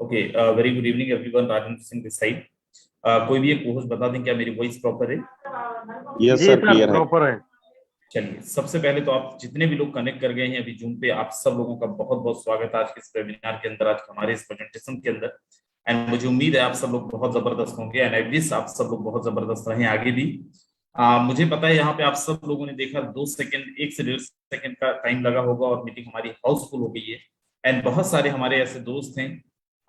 Okay, very good evening everyone. Rajendra Singh this side. कोई भी एक होस्ट बता दें क्या मेरी वॉइस प्रॉपर है? यस जी सर, सर, क्लियर है। प्रॉपर है। चलिए, सबसे पहले तो आप जितने भी लोग कनेक्ट कर गए हैं अभी जूम पे, आप सब लोगों का बहुत बहुत स्वागत है आज के इस वेबिनार के अंदर, आज हमारे इस प्रेजेंटेशन के अंदर। एंड मुझे उम्मीद है आप सब लोग बहुत जबरदस्त होंगे एंड आई विश आप सब लोग बहुत जबरदस्त रहें आगे भी। मुझे पता है यहाँ पे आप सब लोगों ने देखा 2 सेकंड, 1 से 1.5 सेकंड का टाइम लगा होगा और मीटिंग हमारी हाउसफुल हो गई है। एंड बहुत सारे हमारे ऐसे दोस्त हैं,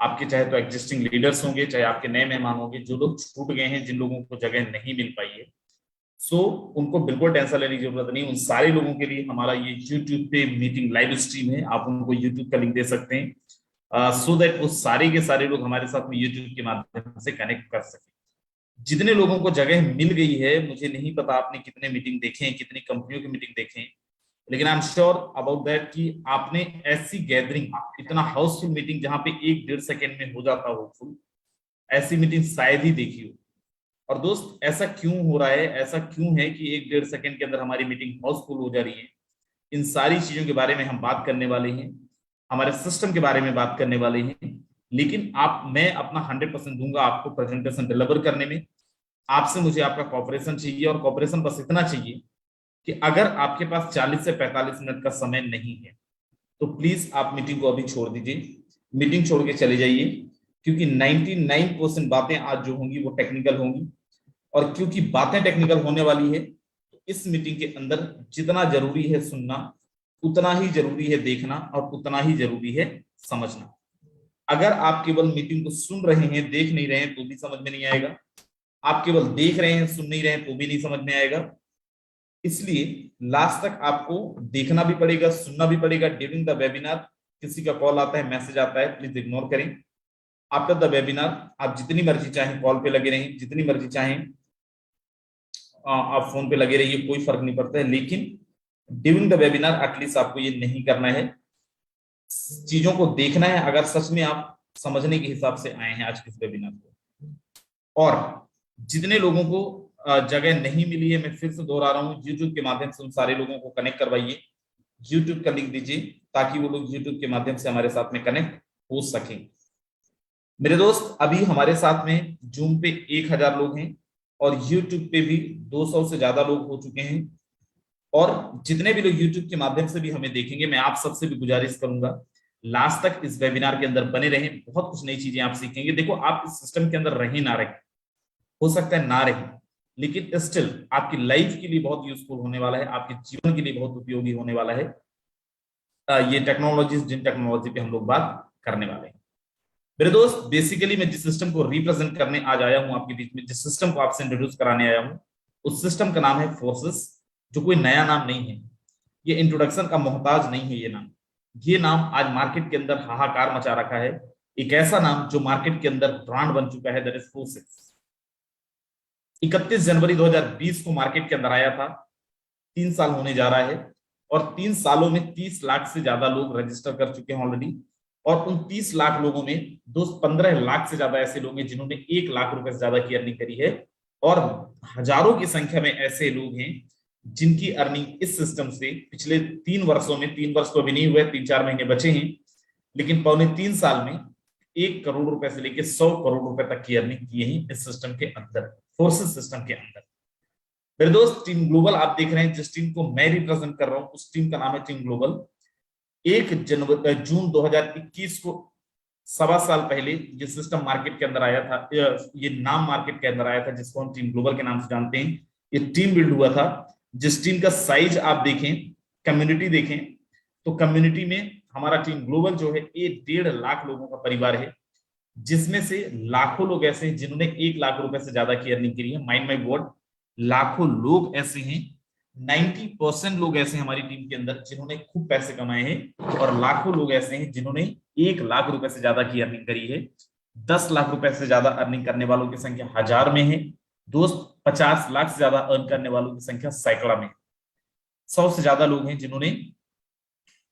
आपके चाहे तो एग्जिस्टिंग लीडर्स होंगे, चाहे आपके नए मेहमान होंगे, जो लोग छूट गए हैं, जिन लोगों को जगह नहीं मिल पाई है। सो उनको बिल्कुल टेंशन लेने की जरूरत नहीं। उन सारे लोगों के लिए हमारा ये YouTube पे मीटिंग लाइव स्ट्रीम है, आप उनको YouTube का लिंक दे सकते हैं सो दैट वो सारे के सारे लोग हमारे साथ में YouTube के माध्यम से कनेक्ट कर सके। जितने लोगों को जगह मिल गई है, मुझे नहीं पता आपने कितने मीटिंग देखे हैं, कितनी कंपनियों की मीटिंग देखे हैं, लेकिन I am sure about that कि आपने ऐसी गैदरिंग, इतना हाउसफुल मीटिंग जहां पे 1-1.5 सेकंड में हो जाता हो फुल, ऐसी मीटिंग शायद ही देखी हो। और दोस्त, ऐसा क्यों हो रहा है, ऐसा क्यों है कि 1-1.5 सेकंड के अंदर हमारी मीटिंग हाउसफुल हो जा रही है? इन सारी चीजों के बारे में हम बात करने वाले हैं, हमारे सिस्टम के बारे में बात करने वाले हैं। लेकिन मैं अपना 100% दूंगा आपको प्रेजेंटेशन डिलीवर करने में। आपसे मुझे आपका कॉपरेशन चाहिए, और कॉपरेशन बस इतना चाहिए कि अगर आपके पास 40 से 45 मिनट का समय नहीं है तो प्लीज आप मीटिंग को अभी छोड़ दीजिए, मीटिंग छोड़ के चले जाइए, क्योंकि 99% बातें आज जो होंगी वो टेक्निकल होंगी। और क्योंकि बातें टेक्निकल होने वाली है, तो इस मीटिंग के अंदर जितना जरूरी है सुनना, उतना ही जरूरी है देखना, और उतना ही जरूरी है समझना। अगर आप केवल मीटिंग को सुन रहे हैं, देख नहीं रहे हैं, तो भी समझ में नहीं आएगा। आप केवल देख रहे हैं, सुन नहीं रहे हैं, तो भी नहीं समझ में आएगा। इसलिए लास्ट तक आपको देखना भी पड़ेगा, सुनना भी पड़ेगा। ड्यूरिंग द वेबिनार किसी का कॉल आता है, मैसेज आता है, प्लीज इग्नोर करें। आफ्टर द वेबिनार आप जितनी मर्जी चाहें कॉल पे लगे रहें, जितनी मर्जी चाहें आप फोन पे लगे रहिए, कोई फर्क नहीं पड़ता है। लेकिन ड्यूरिंग द वेबिनार एटलीस्ट आपको ये नहीं करना है, चीजों को देखना है, अगर सच में आप समझने के हिसाब से आए हैं आज के इस वेबिनार को। और जितने लोगों को जगह नहीं मिली है, मैं फिर से दोहरा रहा हूँ, यूट्यूब के माध्यम से उन सारे लोगों को कनेक्ट करवाइए, यूट्यूब का लिंक दीजिए, ताकि वो लोग यूट्यूब के माध्यम से हमारे साथ में कनेक्ट हो सकें। मेरे दोस्त, अभी हमारे साथ में जूम पे 1000 लोग हैं और यूट्यूब पे भी 200 से ज्यादा लोग हो चुके हैं। और जितने भी लोग यूट्यूब के माध्यम से भी हमें देखेंगे, मैं आप सबसे भी गुजारिश करूंगा लास्ट तक इस वेबिनार के अंदर बने रहें, बहुत कुछ नई चीजें आप सीखेंगे। देखो, आप इस सिस्टम के अंदर रहे ना रहे, हो सकता है ना रहे, लेकिन स्टिल आपकी लाइफ के लिए बहुत यूजफुल होने वाला है, आपके जीवन के लिए बहुत उपयोगी होने वाला है ये टेक्नोलॉजीज, जिन टेक्नोलॉजी पे हम लोग बात करने वाले हैं। मेरे दोस्त, बेसिकली मैं जिस सिस्टम को रिप्रेजेंट करने आज आया हूं आपके बीच में, जिस सिस्टम को आपसे इंट्रोड्यूस कराने आया हूं, उस सिस्टम का नाम है फोर्सेस, जो कोई नया नाम नहीं है, ये इंट्रोडक्शन का मोहताज नहीं है। ये नाम आज मार्केट के अंदर हाहाकार मचा रखा है। एक ऐसा नाम जो मार्केट के अंदर ब्रांड बन चुका है, दैट इज फोर्सेस। 31 जनवरी 2020 को मार्केट के अंदर आया था, 3 साल होने जा रहा है, और 3 सालों में 30 लाख से ज्यादा लोग रजिस्टर कर चुके हैं ऑलरेडी। और उन 30 लाख लोगों में 15 लाख से ज्यादा ऐसे लोग हैं जिन्होंने 1 लाख रुपए से ज्यादा की अर्निंग करी है। और हजारों की संख्या में ऐसे लोग हैं जिनकी अर्निंग इस सिस्टम से पिछले 3 वर्षों में, 3 वर्ष तो अभी नहीं हुए, 3-4 महीने बचे हैं, लेकिन पौने 3 साल में 1 करोड़ रुपए से लेकर 100 करोड़ रुपए तक की अर्निंग की है इस सिस्टम के अंदर, फोर्सेस सिस्टम के अंदर। मेरे दोस्त, टीम ग्लोबल आप देख रहे हैं, जिस टीम को मैं रिप्रेजेंट कर रहा हूं उस टीम का नाम है टीम ग्लोबल। 1 जून 2021 को, 1.25 साल पहले, ये सिस्टम मार्केट के अंदर आया था, ये नाम मार्केट के अंदर आया था, जिसको हम टीम ग्लोबल के नाम से जानते हैं। ये टीम बिल्ड हुआ था, जिस टीम का साइज आप देखें, कम्युनिटी देखें, तो कम्युनिटी में हमारा टीम ग्लोबल जो है, ये 1.5 लाख लोगों का परिवार है, जिसमें से लाखों लोग ऐसे हैं जिन्होंने 1 लाख रुपए से ज्यादा की अर्निंग करी है। माइंड माई वर्ड, लाखों लोग ऐसे हैं, 90% लोग ऐसे हैं हमारी टीम के अंदर जिन्होंने खूब पैसे कमाए हैं, और लाखों लोग ऐसे हैं जिन्होंने 1 लाख रुपए से ज्यादा की अर्निंग करी है। 10 लाख रुपए से ज्यादा अर्निंग करने वालों की संख्या हजार में है दोस्त, 50 लाख से ज्यादा अर्न करने वालों की संख्या सैकड़ा में। 100 से ज्यादा लोग हैं जिन्होंने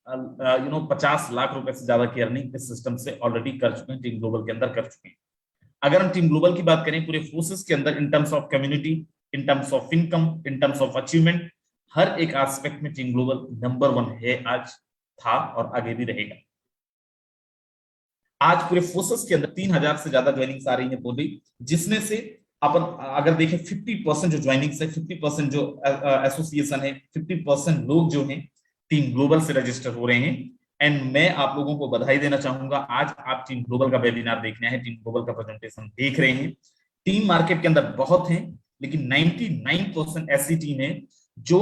50 लाख रुपए से ज्यादा की अर्निंग इस सिस्टम से ऑलरेडी कर चुके हैं, टीम ग्लोबल के अंदर कर चुके हैं। अगर हम टीम ग्लोबल की बात करें पूरे फोर्सेस के अंदर, in terms of community, in terms of income, in terms of achievement, हर एक एस्पेक्ट में टीम ग्लोबल नंबर 1 है, आज था और आगे भी रहेगा। आज पूरे फोर्सेस के अंदर 3,000 से ज्यादा ज्वाइनिंग्स आ रही है बोली, जिसमें से अपन अगर देखें 50% जो ज्वाइनिंग्स है, 50% जो एसोसिएशन है, 50% लोग जो हैं टीम ग्लोबल से रजिस्टर हो रहे हैं। एंड मैं आप लोगों को बधाई देना चाहूंगा, आज आप टीम ग्लोबल का वेबिनार देखने हैं, टीम ग्लोबल का प्रेजेंटेशन देख रहे हैं। टीम मार्केट के अंदर बहुत है, लेकिन 99% ऐसी टीम है जो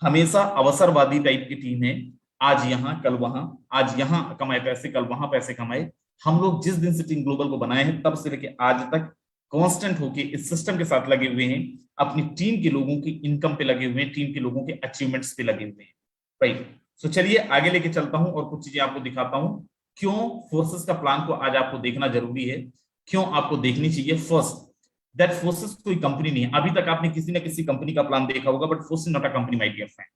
हमेशा अवसरवादी टाइप की टीम है। आज यहाँ कल वहां, आज यहाँ कमाए पैसे कल वहां पैसे कमाए। हम लोग जिस दिन से टीम ग्लोबल को बनाए हैं तब से लेके आज तक कांस्टेंट होके इस सिस्टम के साथ लगे हुए हैं, अपनी टीम के लोगों की इनकम पे लगे हुए हैं, टीम के लोगों के अचीवमेंट्स पे लगे हुए हैं। राइट, सो चलिए आगे लेके चलता हूं और कुछ चीजें आपको दिखाता हूं क्यों फोर्सेस का प्लान को आज आपको देखना जरूरी है, क्यों आपको देखनी चाहिए। फर्स्ट, दैट फोर्सेस कोई कंपनी नहीं है। अभी तक आपने किसी ना किसी कंपनी का प्लान देखा होगा, but forces not a company my dear friend.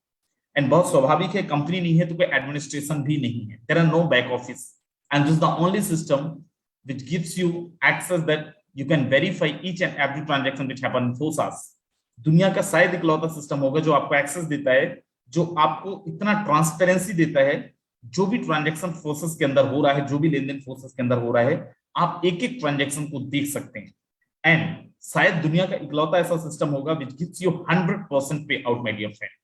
And बहुत स्वाभाविक है, कंपनी नहीं है तो कोई एडमिनिस्ट्रेशन भी नहीं है, there are no back office, and this is the only system which gives you access that you can verify each and every transaction which happen in FOSAS। दुनिया का शायद इकलौता सिस्टम होगा जो आपको एक्सेस देता है, जो आपको इतना ट्रांसपेरेंसी देता है, जो भी ट्रांजैक्शन फोर्सेस के अंदर हो रहा है, जो भी लेन देन फोर्सेस के अंदर हो रहा है, आप एक एक ट्रांजैक्शन को देख सकते हैं। एंड शायद दुनिया का इकलौता ऐसा सिस्टम होगा which gives you 100% pay out my dear friend.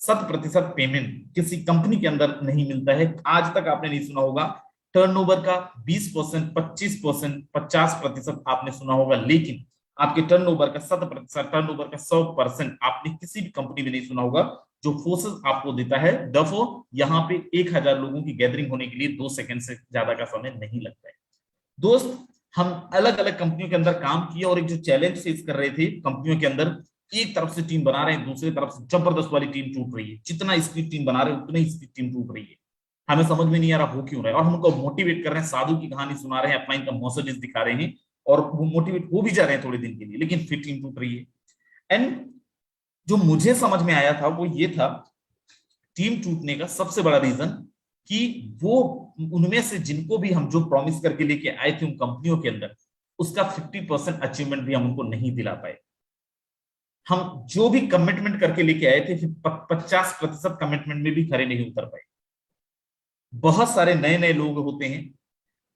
100% payment किसी कंपनी के अंदर नहीं मिलता है। आज तक आपने नहीं सुना होगा टर्नओवर का 20%, 25%, 50% आपने सुना होगा, लेकिन आपके टर्नओवर का 100%, टर्नओवर का 100% आपने किसी भी कंपनी में नहीं सुना होगा जो फोर्सेस आपको देता है। दफो यहाँ पे 1,000 लोगों की गैदरिंग होने के लिए 2 सेकंड से ज्यादा का समय नहीं लगता है। दोस्त, हम अलग अलग कंपनियों के अंदर काम किए और एक जो चैलेंज फेस कर रहे थे कंपनियों के अंदर, एक तरफ से टीम बना रहे हैं, दूसरी तरफ से जबरदस्त वाली टीम टूट रही है। जितना स्पीड टीम बना रहे हैं उतनी स्पीड टीम टूट रही है। हमें समझ में नहीं आ रहा हो क्यों रहा है, और हम उनको मोटिवेट कर रहे हैं, साधु की कहानी सुना रहे हैं, अपलाइन का मौसजिस दिखा रहे हैं, और वो मोटिवेट हो भी जा रहे हैं थोड़े दिन के लिए, लेकिन फिर टीम टूट रही है। एंड जो मुझे समझ में आया था वो ये था, टीम टूटने का सबसे बड़ा रीजन कि वो उनमें से जिनको भी हम जो प्रॉमिस करके लेके आए थे उन कंपनियों के अंदर, उसका 50% अचीवमेंट भी हम उनको नहीं दिला पाए। हम जो भी कमिटमेंट करके लेके आए थे, 50% कमिटमेंट में भी खरे नहीं उतर पाए। बहुत सारे नए नए लोग होते हैं,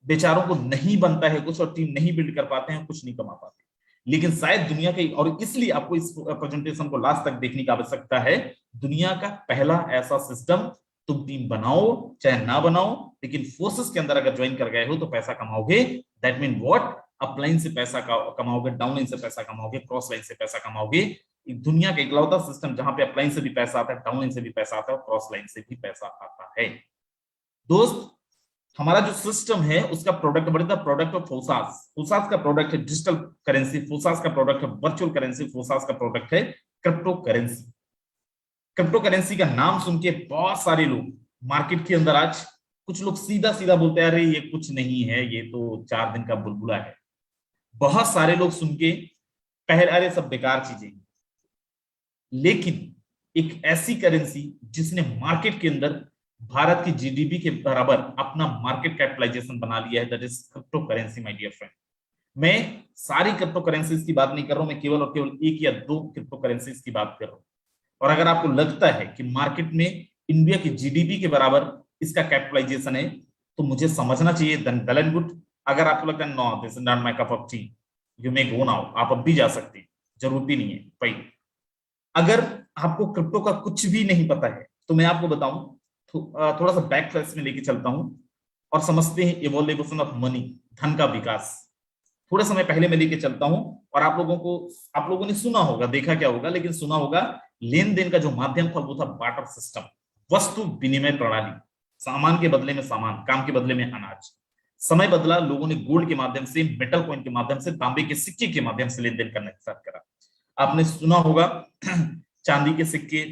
बेचारों को नहीं बनता है कुछ, और टीम नहीं बिल्ड कर पाते हैं, कुछ नहीं कमा पाते। लेकिन शायद दुनिया के, और इसलिए आपको इस प्रेजेंटेशन को लास्ट तक देखने की आवश्यकता है, दुनिया का पहला ऐसा सिस्टम, तुम टीम बनाओ चाहे ना बनाओ, लेकिन फोर्सेस के अंदर अगर ज्वाइन कर गए हो तो पैसा कमाओगे। दैट मीन व्हाट, अपलाइन से पैसा कमाओगे, डाउनलाइन से पैसा कमाओगे, क्रॉस लाइन से पैसा कमाओगे। दुनिया का इकलौता सिस्टम जहां पे अपलाइन से भी पैसा आता है, डाउनलाइन से भी पैसा आता है, क्रॉस लाइन से भी पैसा आता है। दोस्त, हमारा जो सिस्टम है उसका प्रोडक्ट बढ़ता है, प्रोडक्ट ऑफ फोसास। फोसास का प्रोडक्ट है डिजिटल करेंसी, फोसास का प्रोडक्ट है वर्चुअल करेंसी, फोसास का प्रोडक्ट है क्रिप्टो करेंसी। क्रिप्टो करेंसी का नाम सुन के बहुत सारे लोग मार्केट के अंदर, आज कुछ लोग सीधा सीधा बोलते हैं अरे ये कुछ नहीं है, ये तो 4 दिन का बुलबुला है। बहुत सारे लोग सुन के पहले अरे सब बेकार चीजें, लेकिन एक ऐसी करेंसी जिसने मार्केट के अंदर भारत की जीडीपी के बराबर अपना मार्केट कैपिटलाइजेशन बना लिया है, that is crypto currency my dear friend. मैं सारी क्रिप्टो करेंसीज की बात नहीं कर रहा हूं, मैं केवल और केवल 1 या 2 क्रिप्टो करेंसीज की बात कर रहा हूं। और अगर आपको लगता है कि मार्केट में इंडिया की जीडीपी के बराबर इसका कैपिटलाइजेशन है, तो मुझे समझना चाहिए देन वेल एंड गुड। अगर आपको लगता है no this is not my cup of tea, you may go now, आप अब भी जा सकते हैं, जरूरत भी नहीं है भाई। अगर आपको क्रिप्टो का कुछ भी नहीं पता है तो मैं आपको बताऊं, थोड़ा सा बैक फ्लैश में लेके चलता हूं और समझते हैं इवोल्यूशन ऑफ मनी, धन का विकास। थोड़े समय पहले मैं लेके चलता हूं, और आप लोगों ने सुना होगा, देखा क्या होगा, लेकिन सुना होगा, लेन देन का जो माध्यम था वो था बार्टर सिस्टम, वस्तु विनिमय प्रणाली। सामान के बदले में सामान, काम के बदले में अनाज। समय बदला, लोगों ने गोल्ड के माध्यम से, मेटल कॉइन के माध्यम से, तांबे के सिक्के के माध्यम से लेन देन करना स्टार्ट करा। आपने सुना होगा चांदी के सिक्के,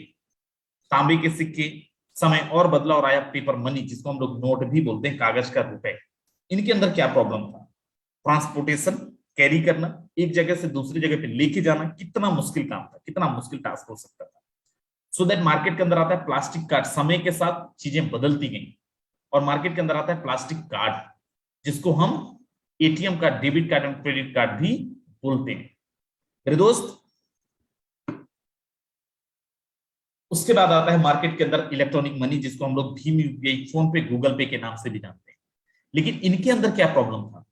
तांबे के सिक्के, समय और बदला और आया पेपर मनी, जिसको हम लोग नोट भी बोलते हैं, कागज का रुपए। इनके अंदर क्या प्रॉब्लम था? ट्रांसपोर्टेशन, कैरी करना, एक जगह से दूसरी जगह पे लेके जाना कितना मुश्किल काम था, कितना मुश्किल टास्क हो सकता था। सो दैट मार्केट के अंदर आता है प्लास्टिक कार्ड। समय के साथ चीजें बदलती गई और मार्केट के अंदर आता है प्लास्टिक कार्ड, जिसको हम ATM card, debit card and credit card भी बोलते हैं मेरे दोस्त। उसके बाद आता है मार्केट के अंदर इलेक्ट्रॉनिक मनी, जिसको हम लोग भीम यूपीआई, फोन पे, गूगल पे के नाम से भी जानते हैं। लेकिन इनके अंदर क्या प्रॉब्लम था?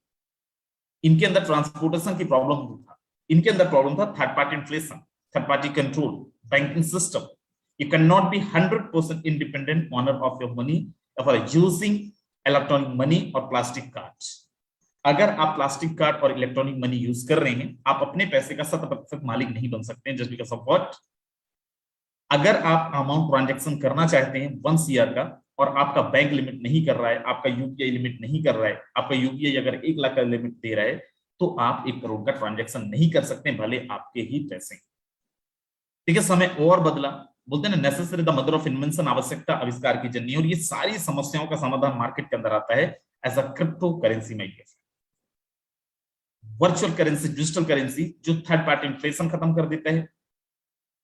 इनके अंदर ट्रांसपोर्टेशन की प्रॉब्लम था, इनके अंदर प्रॉब्लम था third party inflation, third party control, banking system. You cannot be 100% independent owner of your money for using electronic money or plastic cards. अगर आप प्लास्टिक कार्ड और इलेक्ट्रॉनिक मनी यूज कर रहे हैं, आप अपने पैसे का 100% मालिक नहीं बन सकते हैं. Just because of what? अगर आप अमाउंट ट्रांजेक्शन करना चाहते हैं 1 CR का और आपका बैंक लिमिट नहीं कर रहा है, आपका यूपीआई लिमिट नहीं कर रहा है, आपका यूपीआई अगर 1 लाख का लिमिट दे रहा है, तो आप 1 करोड़ का ट्रांजेक्शन नहीं कर सकते, भले आपके ही पैसे. ठीक है, समय और बदला. बोलते हैं ना, necessary the mother of invention, आवश्यकता आविष्कार की जननी. और ये सारी समस्याओं का समाधान मार्केट के अंदर आता है एज अ क्रिप्टो करेंसी में. वर्चुअल करेंसी, डिजिटल करेंसी, जो थर्ड पार्टी इन्फ्लेशन खत्म कर देता है,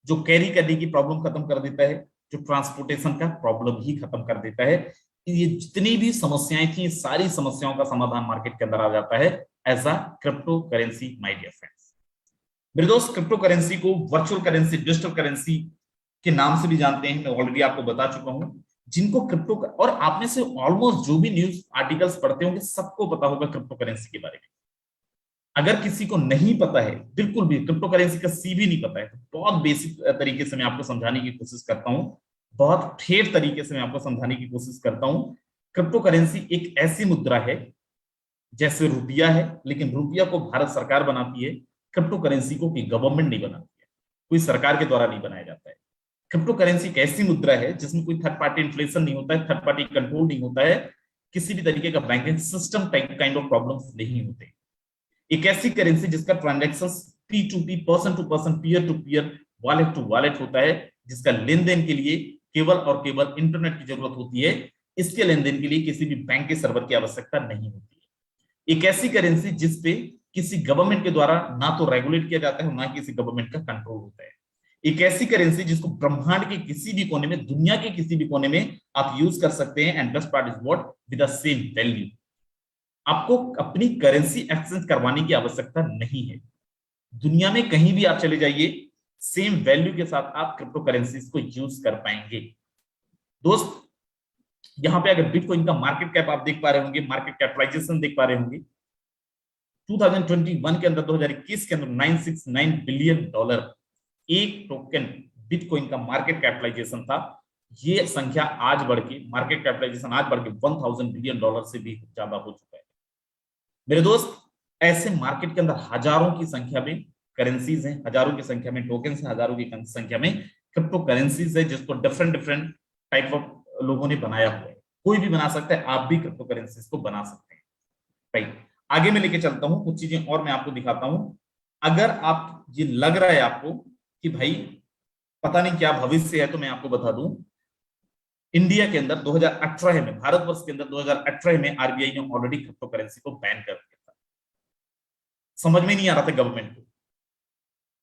जो कैरी करने की प्रॉब्लम खत्म कर देता है, जो ट्रांसपोर्टेशन का प्रॉब्लम ही खत्म कर देता है. ये जितनी भी समस्याएं थी, सारी समस्याओं का समाधान मार्केट के अंदर आ जाता है as a crypto currency, my dear friends. मेरे दोस्त, क्रिप्टो करेंसी को वर्चुअल करेंसी, डिजिटल करेंसी के नाम से भी जानते हैं. मैं ऑलरेडी आपको बता चुका हूं. जिनको क्रिप्टो, और आप में से ऑलमोस्ट जो भी न्यूज आर्टिकल्स पढ़ते होंगे, सबको पता होगा क्रिप्टो करेंसी के बारे में. अगर किसी को नहीं पता है, बिल्कुल भी क्रिप्टो करेंसी का सी भी नहीं पता है, तो बहुत बेसिक तरीके से मैं आपको समझाने की कोशिश करता हूं. बहुत ठेठ तरीके से मैं आपको समझाने की कोशिश करता हूं. क्रिप्टो करेंसी एक ऐसी मुद्रा है जैसे रुपया है, लेकिन रुपया को भारत सरकार बनाती है. क्रिप्टो करेंसी को कोई गवर्नमेंट नहीं बनाती है, कोई सरकार के द्वारा नहीं बनाया जाता है. क्रिप्टो करेंसी एक ऐसी मुद्रा है जिसमें कोई थर्ड पार्टी इन्फ्लेशन नहीं होता है, थर्ड पार्टी कंट्रोल नहीं होता है, किसी भी तरीके का banking system kind of problems नहीं होते. एक ऐसी करेंसी जिसका transaction P2P, person to person, peer to peer, wallet to wallet होता है, जिसका लेन देन के लिए केवल और केवल इंटरनेट की जरूरत होती है. इसके लेन देन के लिए किसी भी बैंक के सर्वर की आवश्यकता नहीं होती है. एक ऐसी करेंसी जिसपे किसी गवर्नमेंट के द्वारा ना तो रेगुलेट किया जाता है, ना किसी गवर्नमेंट का कंट्रोल होता है. एक ऐसी करेंसी जिसको ब्रह्मांड के किसी भी कोने में, दुनिया के किसी भी कोने में आप यूज कर सकते हैं. And best part is what? With the same value. आपको अपनी करेंसी एक्सचेंज करवाने की आवश्यकता नहीं है. दुनिया में कहीं भी आप चले जाइए, सेम वैल्यू के साथ आप क्रिप्टो करेंसीज को यूज कर पाएंगे. दोस्त, यहां पे अगर बिटकॉइन का मार्केट कैप आप देख पा रहे होंगे, मार्केट कैपिटलाइजेशन देख पा रहे होंगे, 2021 के अंदर, 2021 के अंदर $969 बिलियन एक टोकन बिटकॉइन का मार्केट कैपिटलाइजेशन था. ये संख्या आज बढ़ के, मार्केट कैपिटलाइजेशन आज बढ़ के $1000 बिलियन से भी ज्यादा हो चुका है. मेरे दोस्त, ऐसे मार्केट के अंदर हजारों की संख्या में करेंसीज हैं, हजारों की संख्या में टोकन्स हैं, हजारों की संख्या में क्रिप्टो करेंसीज है, जिसको डिफरेंट डिफरेंट टाइप ऑफ लोगों ने बनाया हुआ है. कोई भी बना सकता है, आप भी क्रिप्टो करेंसीज को बना सकते हैं. राइट, आगे मैं लेके चलता हूं, कुछ चीजें और मैं आपको दिखाता हूं. अगर आप, ये लग रहा है आपको कि भाई पता नहीं क्या भविष्य है, तो मैं आपको बता दूं, इंडिया के अंदर 2018 में, भारतवर्ष के अंदर 2018 में आरबीआई ने ऑलरेडी क्रिप्टो करेंसी को बैन कर दिया था. समझ में नहीं आ रहा था गवर्नमेंट को,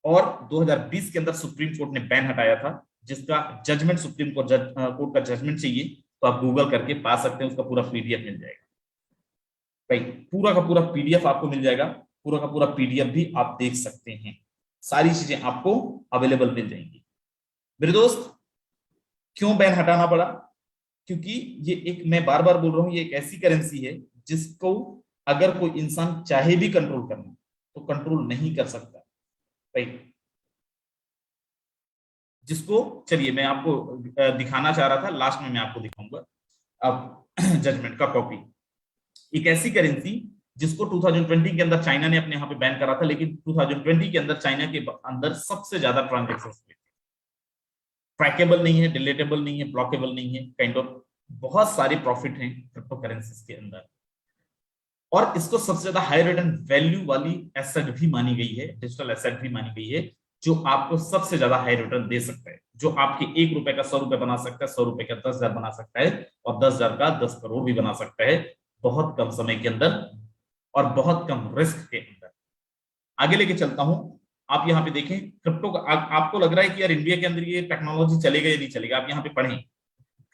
और 2020 के अंदर सुप्रीम कोर्ट ने बैन हटाया था, जिसका जजमेंट, सुप्रीम कोर्ट का जजमेंट चाहिए तो आप गूगल करके पा सकते हैं, उसका पूरा पीडीएफ मिल जाएगा. राइट, पूरा का पूरा पीडीएफ आपको मिल जाएगा, पूरा का पूरा पीडीएफ भी आप देख सकते हैं, सारी चीजें आपको अवेलेबल मिल जाएंगी. मेरे दोस्त, क्यों बैन हटाना पड़ा? क्योंकि ये एक, मैं बार बार बोल रहा हूं, ये एक ऐसी करेंसी है जिसको अगर कोई इंसान चाहे भी कंट्रोल करना, तो कंट्रोल नहीं कर सकता. राइट, जिसको, चलिए मैं आपको दिखाना चाह रहा था, लास्ट में मैं आपको दिखाऊंगा अब जजमेंट का कॉपी. एक ऐसी करेंसी जिसको 2020 के अंदर चाइना ने अपने यहाँ पे बैन करा था, लेकिन 2020 के अंदर चाइना के अंदर सबसे ज्यादा ट्रांजेक्शन हुए. ट्रैकेबल नहीं है, डिलीटेबल नहीं है, ब्लॉकेबल नहीं है, काइंड ऑफ बहुत सारे प्रॉफिट हैं क्रिप्टो करेंसीज के अंदर. और इसको सबसे ज्यादा हाई रिटर्न वैल्यू वाली एसेट भी मानी गई है, डिजिटल एसेट भी मानी गई है, जो आपको सबसे ज्यादा हाई रिटर्न दे सकता है, जो आपके 1 रुपए का 100 रुपए बना सकता है, 100 रुपए का 10,000 बना सकता है, और 10,000 का 10 करोड़ भी बना सकता है, बहुत कम समय के अंदर और बहुत कम रिस्क के अंदर. आगे लेके चलता हूं. आप यहाँ पे देखें क्रिप्टो का, आपको लग रहा है कि यार इंडिया के अंदर ये टेक्नोलॉजी चलेगा या नहीं चलेगा, आप यहाँ पे पढ़ें.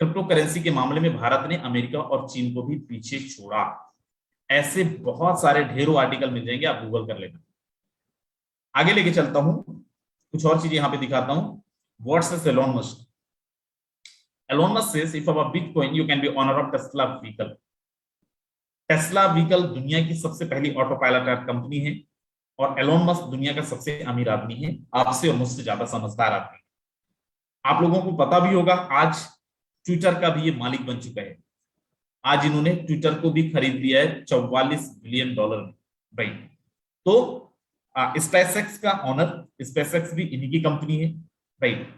क्रिप्टो करेंसी के मामले में भारत ने अमेरिका और चीन को भी पीछे छोड़ा. ऐसे बहुत सारे ढेरों आर्टिकल मिल जाएंगे, आप गूगल कर लेना. आगे लेके चलता हूं, कुछ और चीजें यहाँ पे दिखाता हूं. What says Elon Musk? Elon Musk says if our Bitcoin you can be owner of Tesla vehicle. Tesla vehicle दुनिया की सबसे पहली ऑटो पायलट कंपनी है और एलोन मस्क दुनिया का सबसे अमीर आदमी है, आपसे और मुझसे ज्यादा समझदार आदमी। आप लोगों को पता भी होगा आज ट्विटर का भी ये मालिक बन चुका है। आज इन्होंने ट्विटर को भी खरीद लिया है $44 बिलियन में। राइट। तो स्पेसएक्स का ऑनर, स्पेसएक्स भी इन्हीं की कंपनी है। राइट।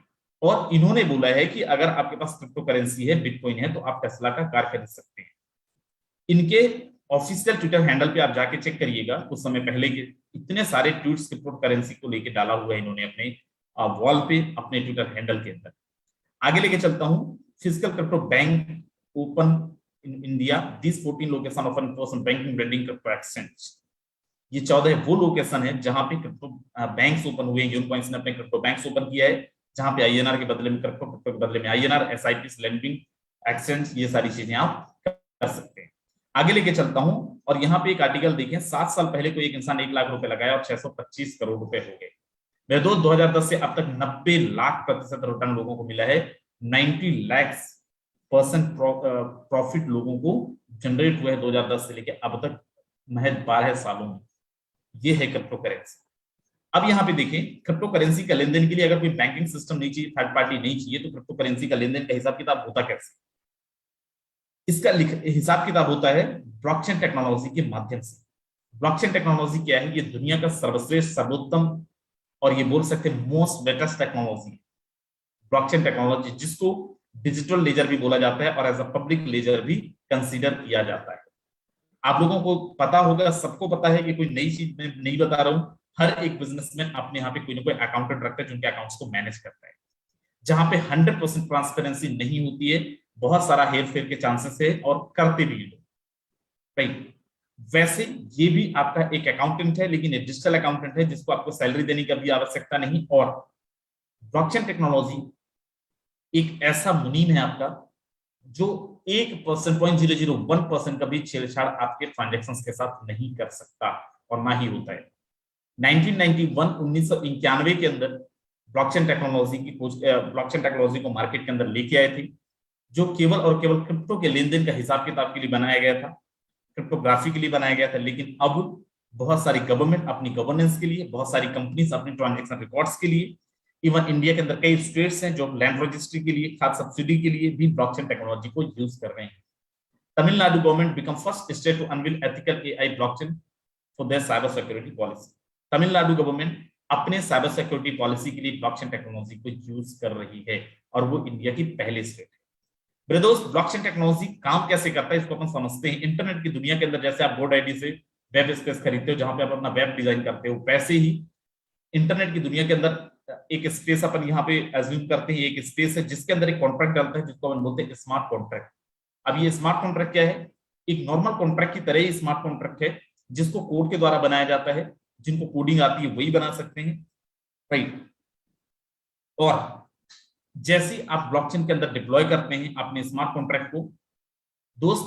और इन्होंने बोला है कि अगर आपके पास क्रिप्टो करेंसी है, बिटकॉइन है, तो आप टेस्ला का कार खरीद सकते हैं। इनके ऑफिशियल ट्विटर हैंडल पे आप जाके चेक करिएगा, कुछ समय पहले के इतने सारे ट्वीट्स क्रिप्टो करेंसी को लेके डाला हुआ है इन्होंने अपने वॉल पे, अपने ट्विटर हैंडल के अंदर। आगे लेके चलता हूं। Physical crypto bank open in India, this 14 location of an banking ब्रेडिंग क्रिप्टो एक्सचेंज। ये 14 वो लोकेशन है जहां पे क्रिप्टो बैंक्स ओपन हुए हैं। यूनकॉइंस ने अपने क्रिप्टो बैंक्स ओपन किया है, जहां पे आईएनआर के बदले में क्रिप्टो, क्रिप्टो के बदले में आईएनआर, एसआईपी, लेंडिंग एक्सचेंज, ये सारी चीजें आप कर सकते हैं। आगे लेके चलता हूं। और यहाँ पे एक आर्टिकल देखें, 7 साल पहले कोई एक इंसान 1 लाख रुपए लगाया और 625 करोड़ रुपए हो गए। मेरे दोस्त 2010 से अब तक 90 लाख प्रतिशत रिटर्न लोगों को मिला है। 90 लाख% प्रॉफिट लोगों को जनरेट हुआ है 2010 से लेके अब तक, महज 12 सालों में। ये है क्रिप्टो करेंसी। अब यहाँ पे देखें, क्रिप्टो करेंसी का लेन देन के लिए अगर कोई बैंकिंग सिस्टम नहीं चाहिए, थर्ड पार्टी नहीं चाहिए, तो क्रिप्टो करेंसी का लेन देन का हिसाब किताब होता कैसे? इसका हिसाब किताब होता है ब्लॉकचेन टेक्नोलॉजी के माध्यम से। ब्लॉकचेन टेक्नोलॉजी क्या है? ये दुनिया का सर्वश्रेष्ठ, सर्वोत्तम और ये बोल सकते हैं most latest technology, blockchain technology, जिसको डिजिटल लेजर भी बोला जाता है और एज अ पब्लिक लेजर भी कंसीडर किया जाता है। आप लोगों को पता होगा, सबको पता है कि कोई नई चीज मैं नहीं बता रहा हूं। हर एक बिजनेसमैन अपने यहाँ पे कोई ना कोई अकाउंटेंट रखता है, जिनके अकाउंट्स को मैनेज करता है। जहां पे 100% ट्रांसपेरेंसी नहीं होती है, बहुत सारा हेर फेर के चांसेस है और करते भी लोग। राइट। वैसे ये भी आपका एक अकाउंटेंट है, लेकिन एक डिजिटल अकाउंटेंट है जिसको आपको सैलरी देने की भी आवश्यकता नहीं। और ब्लॉकचेन टेक्नोलॉजी एक ऐसा मुनीम है आपका, जो 1% 0.001% का भी छेड़छाड़ आपके ट्रांजेक्शन्स के साथ नहीं कर सकता और ना ही होता है। 1991 के अंदर ब्लॉकचेन टेक्नोलॉजी की खोज, ब्लॉकचेन टेक्नोलॉजी को मार्केट के अंदर लेके आए थे, जो केवल और केवल क्रिप्टो के लेन देन का हिसाब किताब के लिए बनाया गया था, क्रिप्टोग्राफी के लिए बनाया गया था। लेकिन अब बहुत सारी गवर्नमेंट अपनी गवर्नेंस के लिए, बहुत सारी कंपनीज अपनी ट्रांजेक्शन रिकॉर्ड्स के लिए, इवन इंडिया के अंदर कई स्टेट्स हैं जो लैंड रजिस्ट्री के लिए, खाद सब्सिडी के लिए भी ब्लॉकचेन टेक्नोलॉजी को यूज कर रहे हैं। Tamil Nadu government become first state to unveil ethical AI blockchain for their cyber security policy. Tamil Nadu government अपने साइबर सिक्योरिटी पॉलिसी के लिए ब्लॉकचेन टेक्नोलॉजी को यूज कर रही है और वो इंडिया की पहली स्टेट है। मेरे दोस्त, ब्लॉकचेन टेक्नोलॉजी काम कैसे करता है इसको अपन समझते हैं। इंटरनेट की दुनिया के अंदर जैसे आप बोर्ड आईडी से वेब स्पेस खरीदते हो, जहां पे आप अपना वेब डिजाइन करते हो, वैसे ही इंटरनेट की दुनिया के अंदर एक स्पेस अपन यहाँ पे एज्यूम करते हैं, एक स्पेस है जिसके अंदर एक कॉन्ट्रैक्ट डालता है, जिसको अपन बोलते हैं स्मार्ट कॉन्ट्रैक्ट। अब ये स्मार्ट कॉन्ट्रैक्ट क्या है? एक नॉर्मल कॉन्ट्रैक्ट की तरह ही स्मार्ट कॉन्ट्रैक्ट है, जिसको कोड के द्वारा बनाया जाता है। जिनको कोडिंग आती है वही बना सकते हैं। राइट। और जैसे आप ब्लॉकचेन के अंदर डिप्लॉय करते हैं अपने स्मार्ट कॉन्ट्रैक्ट को, दोस्त,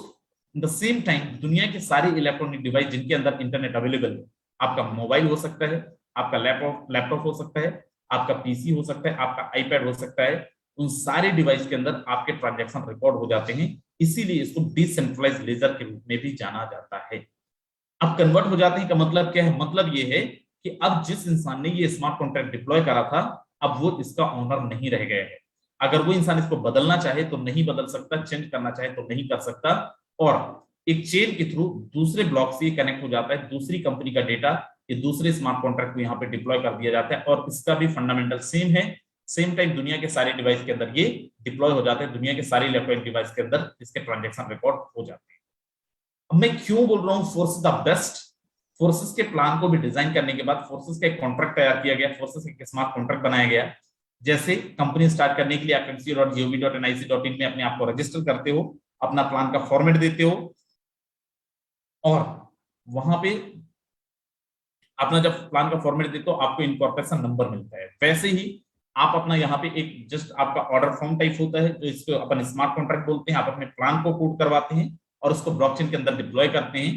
इन द सेम टाइम दुनिया के सारे इलेक्ट्रॉनिक डिवाइस जिनके अंदर इंटरनेट अवेलेबल है, आपका मोबाइल हो सकता है, आपका लैपटॉप हो सकता है, आपका पीसी हो सकता है, आपका आईपैड हो सकता है, उन सारे डिवाइस के अंदर आपके ट्रांजैक्शन रिकॉर्ड हो जाते हैं। इसीलिए इसको डिसेंट्रलाइज्ड लेजर के रूप में भी जाना जाता है। अब कन्वर्ट हो जाते हैं का मतलब क्या है? मतलब ये है कि अब जिस इंसान ने ये स्मार्ट कॉन्ट्रैक्ट डिप्लॉय करा था, अब वो इसका ओनर नहीं रह गया है। अगर वो इंसान इसको बदलना चाहे तो नहीं बदल सकता, चेंज करना चाहे तो नहीं कर सकता। और एक चेन के थ्रू दूसरे ब्लॉक से कनेक्ट हो जाता है, दूसरी कंपनी का डेटा ये दूसरे स्मार्ट कॉन्ट्रैक्ट को यहाँ पे डिप्लॉय कर दिया जाता है। और इसका भी फंडामेंटल सेम है। सेम टाइम दुनिया के सारे डिवाइस के अंदर ये डिप्लॉय हो जाते हैं, दुनिया के सारे इलेक्ट्रॉनिक डिवाइस के अंदर इसके ट्रांजेक्शन रिकॉर्ड हो जाते हैं। अब मैं क्यों बोल रहा हूँ फोर्सेस द बेस्ट? फोर्सेस के प्लान को भी डिजाइन करने के बाद फोर्सेस का एक कॉन्ट्रैक्ट तैयार किया गया, फोर्सेस का स्मार्ट कॉन्ट्रैक्ट बनाया गया। जैसे कंपनी स्टार्ट करने के लिए आप fmc.gov.nic.in में अपने आप को रजिस्टर करते हो, अपना प्लान का फॉर्मेट देते हो और वहां पे अपना जब प्लान का फॉर्मेट देते हो आपको इनकॉर्पोरेशन नंबर मिलता है। वैसे ही आप अपना यहाँ पे एक जस्ट आपका ऑर्डर फॉर्म टाइप होता है, जो इसको अपन स्मार्ट कॉन्ट्रैक्ट बोलते हैं। आप अपने प्लान को कोड करवाते हैं और उसको ब्लॉकचेन के अंदर डिप्लॉय करते हैं।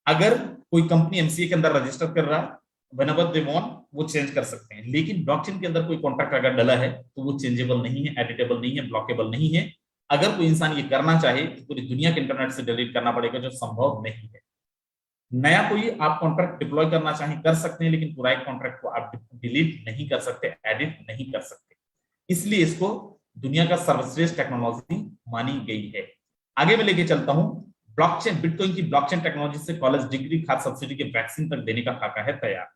अगर कोई कंपनी एमसीए के अंदर रजिस्टर कर रहा है, whenever they want, वो चेंज कर सकते हैं। लेकिन ब्लॉकचेन के अंदर कोई कॉन्ट्रैक्ट अगर डला है तो वो चेंजेबल नहीं है, एडिटेबल नहीं है, ब्लॉकेबल नहीं है। अगर कोई इंसान ये करना चाहे तो पूरी दुनिया के इंटरनेट से डिलीट करना पड़ेगा, जो संभव नहीं है। नया कोई आप कॉन्ट्रैक्ट डिप्लॉय करना चाहें कर सकते हैं, लेकिन पूरा एक कॉन्ट्रैक्ट को आप डिलीट नहीं कर सकते, एडिट नहीं कर सकते। इसलिए इसको दुनिया का सर्वश्रेष्ठ टेक्नोलॉजी मानी गई है। आगे मैं लेके चलता हूं, ब्लॉकचेन, बिटकॉइन की ब्लॉकचेन टेक्नोलॉजी से कॉलेज डिग्री, खाद सब्सिडी के वैक्सीन तक देने का खाका है तैयार।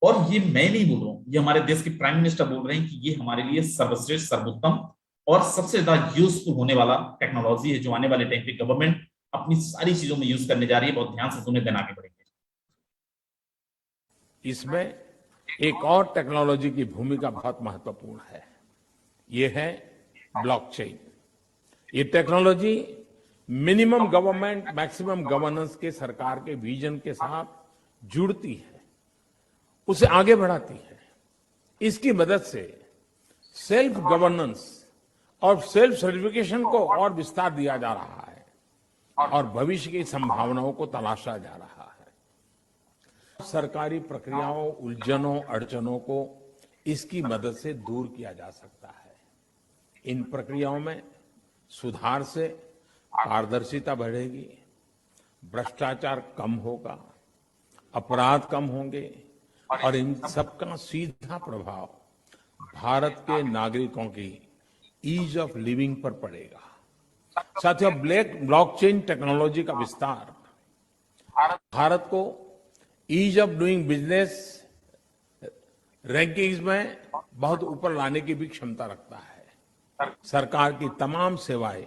और ये मैं नहीं बोल रहा हूं, ये हमारे देश के प्राइम मिनिस्टर बोल रहे हैं कि ये हमारे लिए सर्वश्रेष्ठ, सर्वोत्तम और सबसे ज्यादा यूजफुल होने वाला टेक्नोलॉजी है, जो आने वाले टाइम पे गवर्नमेंट अपनी सारी चीजों में यूज करने जा रही है। बहुत ध्यान से सुने, देना आगे बढ़ेंगे। इसमें एक और टेक्नोलॉजी की भूमिका बहुत महत्वपूर्ण है, ये है ब्लॉकचेन। ये technology minimum government maximum governance के सरकार के विजन के साथ जुड़ती है, उसे आगे बढ़ाती है। इसकी मदद से सेल्फ गवर्नेंस और सेल्फ सर्टिफिकेशन को और विस्तार दिया जा रहा है और भविष्य की संभावनाओं को तलाशा जा रहा है। सरकारी प्रक्रियाओं, उलझनों, अड़चनों को इसकी मदद से दूर किया जा सकता है। इन प्रक्रियाओं में सुधार से पारदर्शिता बढ़ेगी, भ्रष्टाचार कम होगा, अपराध कम होंगे और इन सबका सीधा प्रभाव भारत के नागरिकों की ईज ऑफ लिविंग पर पड़ेगा। साथियों, ब्लॉकचेन टेक्नोलॉजी का विस्तार भारत को ease of doing business rankings में बहुत ऊपर लाने की भी क्षमता रखता है। सरकार की तमाम सेवाएं,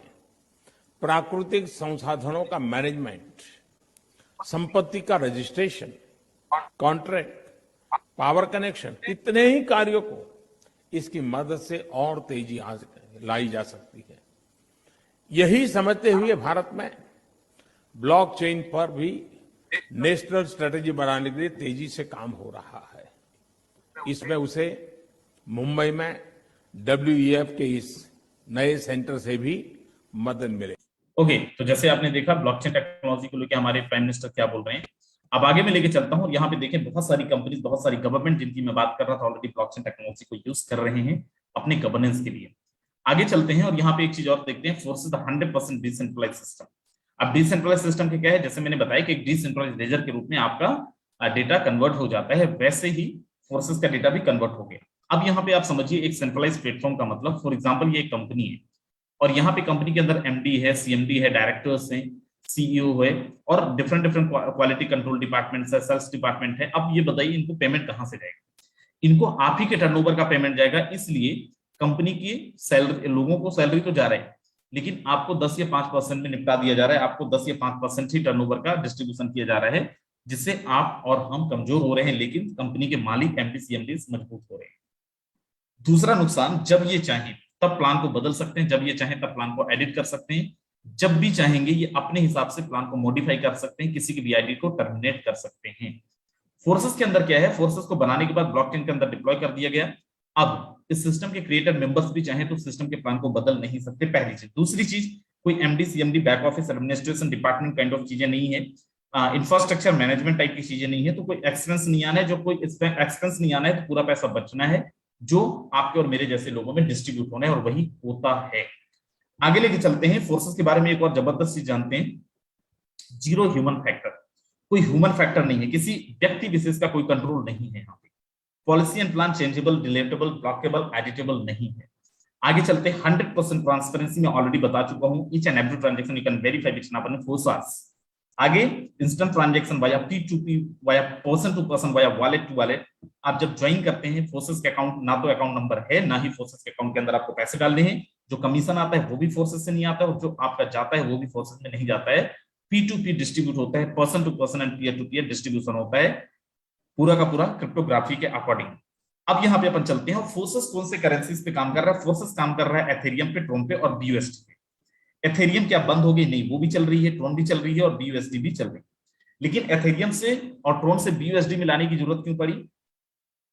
प्राकृतिक संसाधनों का मैनेजमेंट, संपत्ति का रजिस्ट्रेशन, कॉन्ट्रैक्ट, पावर कनेक्शन, कितने ही कार्यों को इसकी मदद से और तेजी लाई जा सकती है। यही समझते हुए भारत में ब्लॉकचेन पर भी नेशनल स्ट्रेटेजी बनाने के लिए तेजी से काम हो रहा है। इसमें उसे मुंबई में WEF के इस नए सेंटर से भी मदद मिले। ओके, तो जैसे आपने देखा ब्लॉकचेन टेक्नोलॉजी को लेकर हमारे प्राइम मिनिस्टर क्या बोल रहे हैं। अब आगे मैं लेके चलता हूं। यहाँ पे देखें, बहुत सारी कंपनीज, बहुत सारी गवर्नमेंट जिनकी मैं बात कर रहा था, ऑलरेडी ब्लॉकचेन टेक्नोलॉजी को यूज कर रहे हैं अपने गवर्नेंस के लिए। आगे चलते हैं और यहाँ पे एक चीज और देखते हैं, फोर्सेस द 100% डिसेंट्रलाइज सिस्टम। अब डिसेंट्रलाइज सिस्टम के क्या है, जैसे मैंने बताया कि एक डिसेंट्रलाइज लेजर के रूप में आपका डेटा कन्वर्ट हो जाता है, वैसे ही फोर्सेस का डेटा भी कन्वर्ट हो गया। अब यहाँ पे आप समझिए, एक सेंट्रलाइज प्लेटफॉर्म का मतलब, फॉर एग्जाम्पल ये एक कंपनी है और यहाँ पे कंपनी के अंदर MD है, CMD है, डायरेक्टर्स हैं, CEO है और different different quality control department है, सेल्स डिपार्टमेंट है। अब ये बताइए, इनको पेमेंट कहां से जाएगा? इनको आप ही के टर्नओवर का पेमेंट जाएगा। इसलिए कंपनी की सैलरी, लोगों को सैलरी तो जा रहा है, लेकिन आपको 10 या 5% में निपटा दिया जा रहा है। आपको 10 या 5% ही टर्नओवर का डिस्ट्रीब्यूशन किया जा रहा है, जिससे आप और हम कमजोर हो रहे हैं, लेकिन कंपनी के मालिक MD CMD मजबूत हो रहे हैं। दूसरा नुकसान, जब ये चाहें तब प्लान को बदल सकते हैं, जब ये चाहें तब प्लान को एडिट कर सकते हैं, जब भी चाहेंगे ये अपने हिसाब से प्लान को मॉडिफाई कर सकते हैं, किसी की भी आईडी को टर्मिनेट कर सकते हैं। फोर्सेस के अंदर क्या है, फोर्सेस को बनाने के बाद ब्लॉकचेन के अंदर डिप्लॉय कर दिया गया। अब इस सिस्टम के क्रिएटर मेंबर्स भी चाहें तो सिस्टम के प्लान को बदल नहीं सकते, पहली चीज। दूसरी चीज, कोई MD CMD back office administration department kind of चीजें नहीं है, इंफ्रास्ट्रक्चर मैनेजमेंट टाइप की चीजें नहीं है, तो कोई एक्सपेंस नहीं आना है। जो कोई एक्सपेंस नहीं आना है तो पूरा पैसा बचना है, जो आपके और मेरे जैसे लोगों में डिस्ट्रीब्यूट होना है, और वही होता है। आगे लेके चलते हैं, फोर्सेस के बारे में एक और जबरदस्त चीज जानते हैं, जीरो ह्यूमन फैक्टर। कोई ह्यूमन फैक्टर नहीं है, किसी व्यक्ति विशेष का कोई कंट्रोल नहीं है यहाँ पे। Policy and plan changeable, deletable, blockable, editable नहीं है। आगे चलते हैं, 100% ट्रांसपेरेंसी में ऑलरेडी बता चुका हूं, each and every transaction you can verify which happen forces. आगे instant transaction via P2P, via person to person, via wallet to wallet. आप जब ज्वाइन करते हैं फोर्सेस के अकाउंट, ना तो अकाउंट नंबर है, ना ही फोर्सेस के अकाउंट के अंदर आपको पैसे डालने हैं। जो कमीशन आता है वो भी फोर्सेस से नहीं आता है, और जो आपका जाता है वो भी फोर्सेस में नहीं जाता है। P2P डिस्ट्रीब्यूट होता है, person to person and peer to peer distribution होता है, पूरा का पूरा क्रिप्टोग्राफी के अकॉर्डिंग। अब यहाँ पे अपन चलते हैं, फोर्सेस कौन से करेंसीज पे काम कर रहा है। फोर्सेस काम कर रहा है एथेरियम पे, ट्रोन पे और BUSD पे। एथेरियम क्या बंद हो गई? नहीं, वो भी चल रही है, ट्रोन भी चल रही है और BUSD भी चल रही है। लेकिन एथेरियम से और ट्रोन से BUSD में लाने की जरूरत क्यों पड़ी?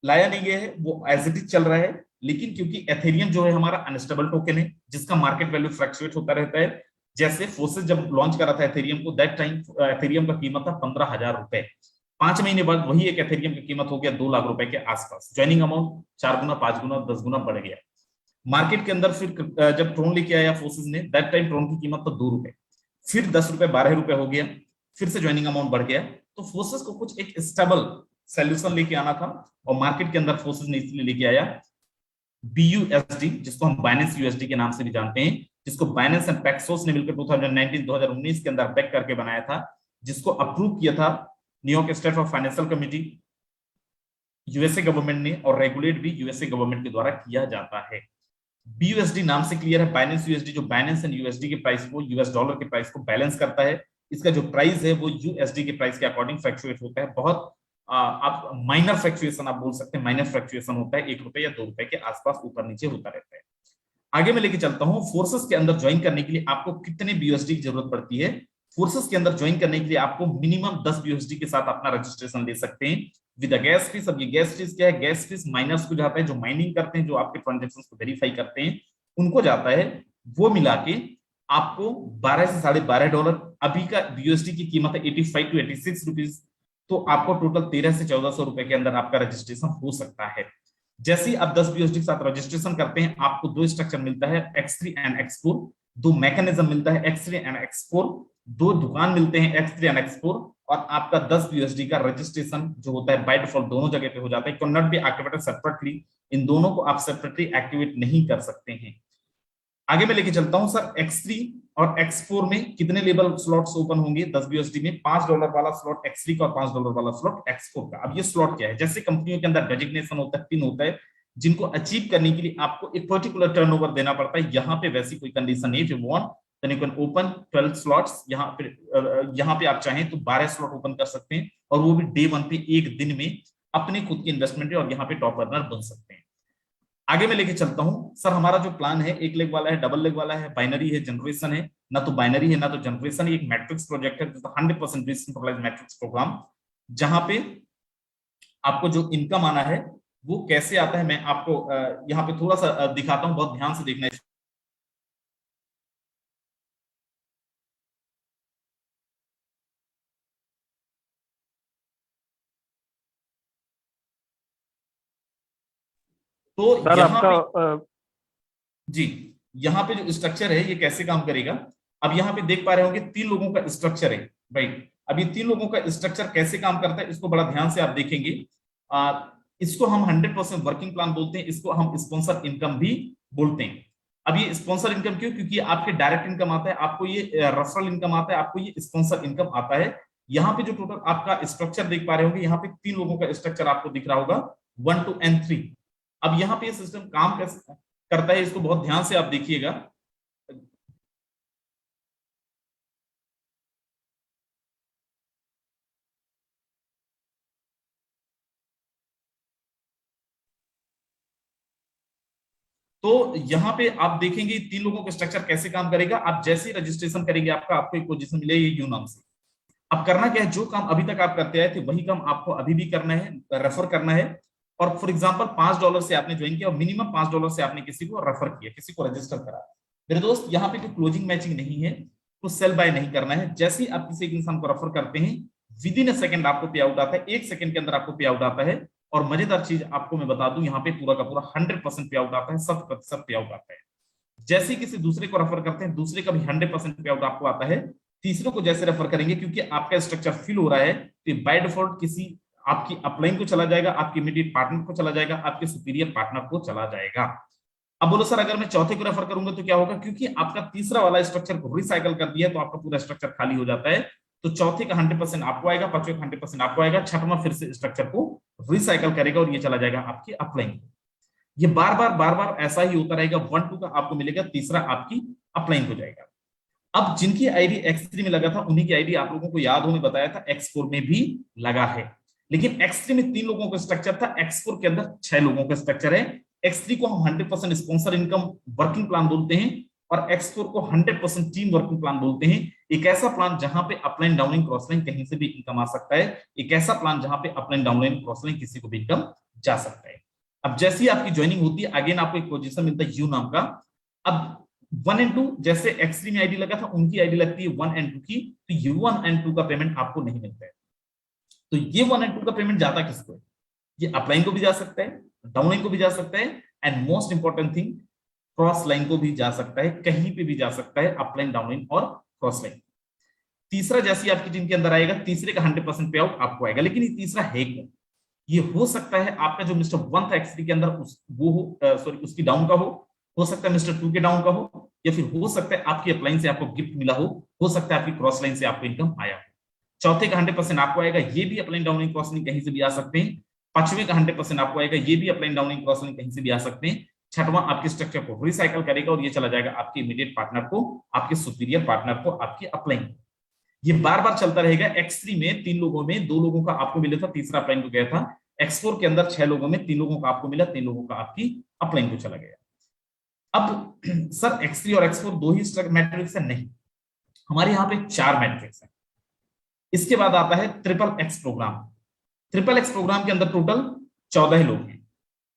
लाया नहीं गया है, वो एज इट इज चल रहा है। लेकिन क्योंकि एथेरियम जो है हमारा अनस्टेबल टोकन है, जिसका मार्केट वैल्यू फ्लक्चुएट होता रहता है। जैसे फोर्सेस जब लॉन्च करा था एथेरियम को, दैट टाइम एथेरियम का कीमत था 15,000 रुपए। 5 महीने बाद वही एक एथेरियम की कीमत हो गया 2 लाख रुपए के आसपास। ज्वाइनिंग अमाउंट 4 गुना, 5 गुना, 10 गुना बढ़ गया। मार्केट के अंदर फिर जब ट्रोन लेके आया फोर्सेस ने, दैट टाइम ट्रोन की कीमत तो 2 रुपए, फिर 10 रुपए 12 रुपए हो गया, फिर से ज्वाइनिंग अमाउंट बढ़ गया। तो फोर्सेस को कुछ एक स्टेबल सॉल्यूशन लेके आना था, और मार्केट के अंदर फोर्सेस ने इसलिए लेके आया BUSD, जिसको हम बाइनेंस यूएसडी के नाम से भी जानते हैं, जिसको बाइनेंस एंड पैक्सोस ने मिलकर 2019 के अंदर बैक करके बनाया था, जिसको अप्रूव किया था New York state of financial committee, USA government ने, और रेगुलेट भी यूएसए गवर्नमेंट के द्वारा किया जाता है। BUSD नाम से क्लियर है, बाइनेंस यूएसडी, जो बाइनेंस एंड यूएसडी के प्राइस को, यूएस डॉलर के प्राइस को बैलेंस करता है। इसका जो प्राइस है वो यूएसडी के प्राइस के अकॉर्डिंग फ्लक्चुएट होता है, बहुत आप माइनर फ्लक्चुएशन आप बोल सकते हैं, माइनर फ्लक्चुएशन होता है, 1 रुपए या 2 रुपए के आसपास ऊपर नीचे होता रहता है। आगे मैं लेके चलता हूं, फोर्सेस के अंदर ज्वाइन करने के लिए आपको कितने BUSD की जरूरत पड़ती है। फोर्सेस के अंदर ज्वाइन करने के लिए आपको मिनिमम 10 BUSD के साथ अपना रजिस्ट्रेशन ले सकते हैं विद गैस फीस। अब ये गैस फीस क्या है? गैस फीस माइनर्स को जाता है, जो माइनिंग करते हैं, जो आपके ट्रांजेक्शन को वेरीफाई करते हैं, उनको जाता है। वो मिला के आपको 12 से $12.5, अभी का BUSD की कीमत है 85 to 86 रुपीज, तो आपको टोटल 1300 से 1400 रुपए के अंदर आपका रजिस्ट्रेशन हो सकता है। जैसे ही आप 10 BUSD के साथ रजिस्ट्रेशन करते हैं, आपको 2 स्ट्रक्चर मिलता है, X3 एंड X4, 2 मैकेनिज्म मिलता है, X3 एंड X4, 2 दुकान मिलते हैं, X3 एंड X4, और आपका 10 BUSD का रजिस्ट्रेशन जो होता है बाय डिफॉल्ट दोनों जगह पे हो जाता है। Can not be activated separately, इन दोनों को आप सेपरेटली एक्टिवेट नहीं कर सकते हैं। आगे मैं लेके चलता हूं सर, X3 और X4 में कितने लेवल स्लॉट्स ओपन होंगे 10 BUSD में? $5 वाला स्लॉट X3 का और $5 वाला स्लॉट X4 का। अब ये स्लॉट क्या है? जैसे कंपनियों के अंदर डेजिग्नेशन होता है, पिन होता है, जिनको अचीव करने के लिए आपको एक पर्टिकुलर टर्नओवर देना पड़ता है। यहाँ पे वैसी कोई कंडीशन नहीं। If you want then you can open 12 slots. यहाँ पे आप चाहें तो 12 स्लॉट ओपन कर सकते हैं, और वो भी डे 1 पे, एक दिन में अपने खुद की इन्वेस्टमेंट है, और यहाँ पे टॉप अर्नर बन सकते हैं। आगे मैं लेके चलता हूं सर, हमारा जो प्लान है, 1 लेग वाला है, डबल लेग वाला है, बाइनरी है, जनरेशन है। ना तो बाइनरी है ना तो जनरेशन है, एक मैट्रिक्स प्रोजेक्ट है, 100% डिसेंट्रलाइज्ड मैट्रिक्स प्रोग्राम, जहां पे आपको जो इनकम आना है वो कैसे आता है, मैं आपको यहाँ पे थोड़ा सा दिखाता हूं, बहुत ध्यान से देखना है। तो सर यहाँ आपका पे जी, यहाँ पे जो स्ट्रक्चर है ये कैसे काम करेगा, अब यहाँ पे देख पा रहे होंगे 3 लोगों का स्ट्रक्चर है, राइट। अब ये 3 लोगों का स्ट्रक्चर कैसे काम करता है, इसको बड़ा ध्यान से आप देखेंगे। इसको हम 100% वर्किंग प्लान बोलते हैं, इसको हम स्पॉन्सर इनकम भी बोलते हैं। अब ये स्पॉन्सर इनकम क्यों? क्योंकि आपके डायरेक्ट इनकम आता है, आपको ये रेफरल इनकम आता है, आपको ये स्पॉन्सर इनकम आता है। यहाँ पे जो टोटल आपका स्ट्रक्चर देख पा रहे होंगे, यहाँ पे 3 लोगों का स्ट्रक्चर आपको दिख रहा होगा, 1 to N3। अब यहाँ पे सिस्टम काम कैसे करता है, इसको बहुत ध्यान से आप देखिएगा। तो यहाँ पे आप देखेंगे 3 लोगों का स्ट्रक्चर कैसे काम करेगा। आप जैसे ही रजिस्ट्रेशन करेंगे, आपको एक पोजीशन मिलेगी यू नाम से। अब करना क्या है, जो काम अभी तक आप करते आए थे वही काम आपको अभी भी करना है, रेफर करना है। और फॉर एग्जांपल $5 से आपने ज्वाइन किया, और मिनिमम $5 से आपने किसी को रेफर किया, किसी को रजिस्टर करा। मेरे दोस्त, यहाँ पे कोई क्लोजिंग मैचिंग नहीं है, तो सेल बाय नहीं करना है। जैसे ही आप किसी एक इंसान को रेफर करते हैं, विद इन अ सेकंड आपको पे आउट आता है, 1 सेकंड के अंदर आपको पे आउट आता है। और मजेदार चीज आपको मैं बता दूं, यहाँ पे पूरा का पूरा 100% पे आउट आता है, 100% पे आउट आता है। जैसे किसी दूसरे को रेफर करते हैं, दूसरे का भी 100% पे आउट आपको आता है। तीसरे को जैसे रेफर करेंगे, क्योंकि आपका स्ट्रक्चर फिल हो रहा है, तो बाय डिफॉल्ट किसी आपकी अपलाइन को चला जाएगा, आपके इमीडिएट पार्टनर को चला जाएगा, आपके सुपीरियर पार्टनर को चला जाएगा। अब बोलो सर, अगर मैं चौथे को रेफर करूंगा तो क्या होगा? क्योंकि आपका तीसरा वाला स्ट्रक्चर को रिसाइकल कर दिया, तो आपका पूरा स्ट्रक्चर खाली हो जाता है। तो चौथे का 100% आपको आएगा, पांचवें का 100% आपको आएगा, छठवां फिर से स्ट्रक्चर को रिसाइकल करेगा, और ये चला जाएगा आपकी अपलाइन को। ये बार बार ऐसा ही होता रहेगा। 1 2 का आपको मिलेगा, तीसरा आपकी अपलाइन हो जाएगा। अब जिनकी आईडी X3 में लगा था, उन्हीं की आईडी आप लोगों को याद हो, मैं बताया था X4 में भी लगा है। लेकिन X3 में 3 लोगों का स्ट्रक्चर था, X4 के अंदर 6 लोगों का स्ट्रक्चर है। X3 को हम 100% स्पॉन्सर इनकम वर्किंग प्लान बोलते हैं, और X4 को 100% टीम वर्किंग प्लान बोलते हैं। एक ऐसा प्लान जहां पे अपलाइन डाउनलाइन क्रॉसलाइन कहीं से भी इनकम आ सकता है, एक ऐसा प्लान जहां पे अपलाइन डाउनलाइन क्रॉसलाइन किसी को भी इनकम जा सकता है। अब जैसे ही आपकी ज्वाइनिंग होती है, अगेन आपको एक पोजीशन मिलता है यू नाम का। अब 1 and 2 जैसे X3 में आईडी लगा था, उनकी आईडी लगती है 1 and 2 की, तो ये 1 and 2 का पेमेंट आपको नहीं मिलता है। तो ये 1 and 2 का पेमेंट जाता किसको है? ये अपलाइन को भी जा सकता है, डाउनलाइन को भी जा सकता है, and most important thing, cross line को भी जा सकता है, कहीं पे भी जा सकता है, अपलाइन, डाउनलाइन और क्रॉस लाइन। तीसरा जैसे आपकी टीम के अंदर आएगा, तीसरे का 100% पे आउट आपको आएगा। लेकिन ये तीसरा है क्या? ये हो सकता है आपका जो मिस्टर 1 था X3 के अंदर वो हो, सॉरी उसकी डाउन का हो सकता है मिस्टर 2 के डाउन का हो, या फिर हो सकता है आपकी अपलाइन से आपको गिफ्ट मिला हो सकता है आपकी क्रॉस लाइन से आपको इनकम आया हो। चौथे का 100% आपको आएगा, ये भी अपलाइन, डाउनलाइन, क्रॉस लाइन कहीं से भी आ सकते हैं। पांचवें का 100% आपको आएगा, ये भी अपलाइन, डाउनलाइन, क्रॉस लाइन कहीं से भी आ सकते हैं। छठवां आपके स्ट्रक्चर को रिसाइकल करेगा और ये चला जाएगा आपके इमीडिएट पार्टनर को, आपके सुपीरियर पार्टनर को, आपके अपलाइन। ये बार बार चलता रहेगा। X3 में 3 लोगों में 2 लोगों का आपको मिला था, तीसरा अपलाइन को गया था। X4 के अंदर 6 लोगों में 3 लोगों का आपको मिला, 3 लोगों का आपकी अपलाइन को चला गया। अब सर X3 और X4 दो ही मैट्रिक्स है? नहीं, हमारे यहाँ पे 4 मैट्रिक्स है। इसके बाद आता है triple x program. Triple x program के अंदर टोटल 14 लोग हैं।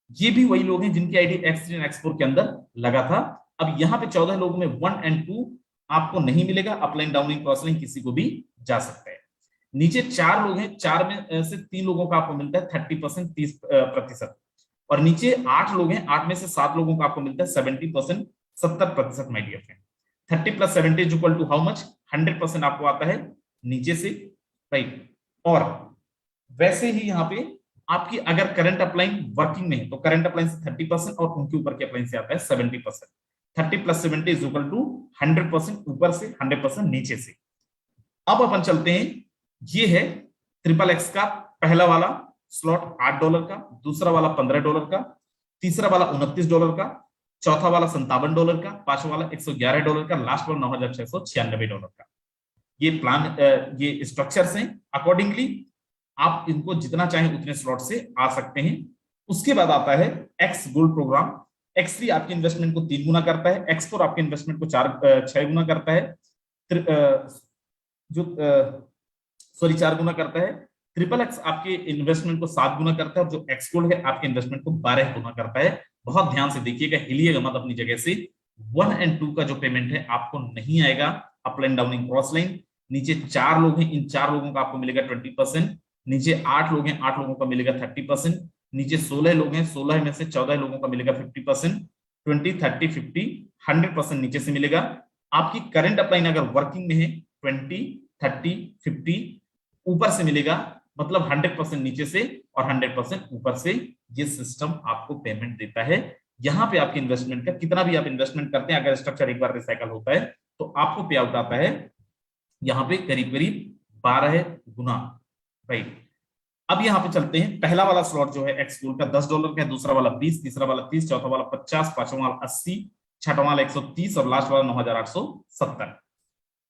ये भी वही लोग हैं जिनकी आईडी X3 और X4 के अंदर लगा था। अब यहाँ पे 14 लोगों में 1 और 2 आपको नहीं मिलेगा, अपलाइन, डाउनलाइन, क्रॉस लाइन किसी को भी जा सकता है। नीचे 4 लोग हैं, 4 में से 3 लोगों का आपको मिलता है 30%, 30%। और नीचे 8 लोग हैं, 8 में से 7 लोगों का आपको मिलता है 70%, 70%। My dear friend, 30 + 70 equal to how much? 100% आपको आता है नीचे से, राइट। और वैसे ही यहाँ पे आपकी अगर करंट अपलाइन वर्किंग में है तो करंट अपलाइन से 30% और उनके ऊपर के अपलाइन से आता है 70%। 30 + 70 इक्वल टू 100%, ऊपर से 100% नीचे से। अब अपन चलते हैं, ये है ट्रिपल एक्स का पहला वाला स्लॉट $8 का, दूसरा वाला $15 का, तीसरा वाला $29 का, चौथा वाला $57 का, पांचवा वाला $111 का, लास्ट वाला $9,696 का। ये प्लान, ये स्ट्रक्चर्स हैं। अकॉर्डिंगली आप इनको जितना चाहें उतने स्लॉट से आ सकते हैं। उसके बाद आता है एक्स गोल्ड प्रोग्राम। X3 आपके इन्वेस्टमेंट को 3 गुना करता है, X4 आपके इन्वेस्टमेंट को 6 गुना करता है, सॉरी 4 गुना करता है। ट्रिपल एक्स आपके इन्वेस्टमेंट को 7 गुना करता है, और जो एक्स गोल्ड है आपके इन्वेस्टमेंट को 12 गुना करता है। बहुत ध्यान से देखिएगा, हिलिएगा मत अपनी जगह से। 1 और 2 का जो पेमेंट है आपको नहीं आएगा, अपलाइन, डाउनलाइन, क्रॉस लाइन। नीचे 4 लोग हैं, इन 4 लोगों का आपको मिलेगा 20%। नीचे 8 लोग हैं, 8 लोगों का मिलेगा 30%। नीचे 16 लोग हैं, 16 में से 14 लोगों का मिलेगा 50%। 20, 30, 50, 100% नीचे से मिलेगा। आपकी करंट अपलाइन अगर वर्किंग में है 20, 30, 50 ऊपर से मिलेगा, मतलब 100% नीचे से और 100% ऊपर से। ये सिस्टम आपको पेमेंट देता है। यहाँ पे आपके इन्वेस्टमेंट का कितना भी आप इन्वेस्टमेंट करते हैं, अगर स्ट्रक्चर एक बार रिसाइकल होता है तो आपको पे आउट आता है यहाँ पे करीब करीब 12 गुना, राइट। अब यहाँ पे चलते हैं, पहला वाला स्लॉट जो है एक्स गोल्ड का $10 का है, दूसरा वाला 20, तीसरा वाला 30, चौथा वाला 50, पांचवा वाला 80, छठा वाला 130 और लास्ट वाला 9,870।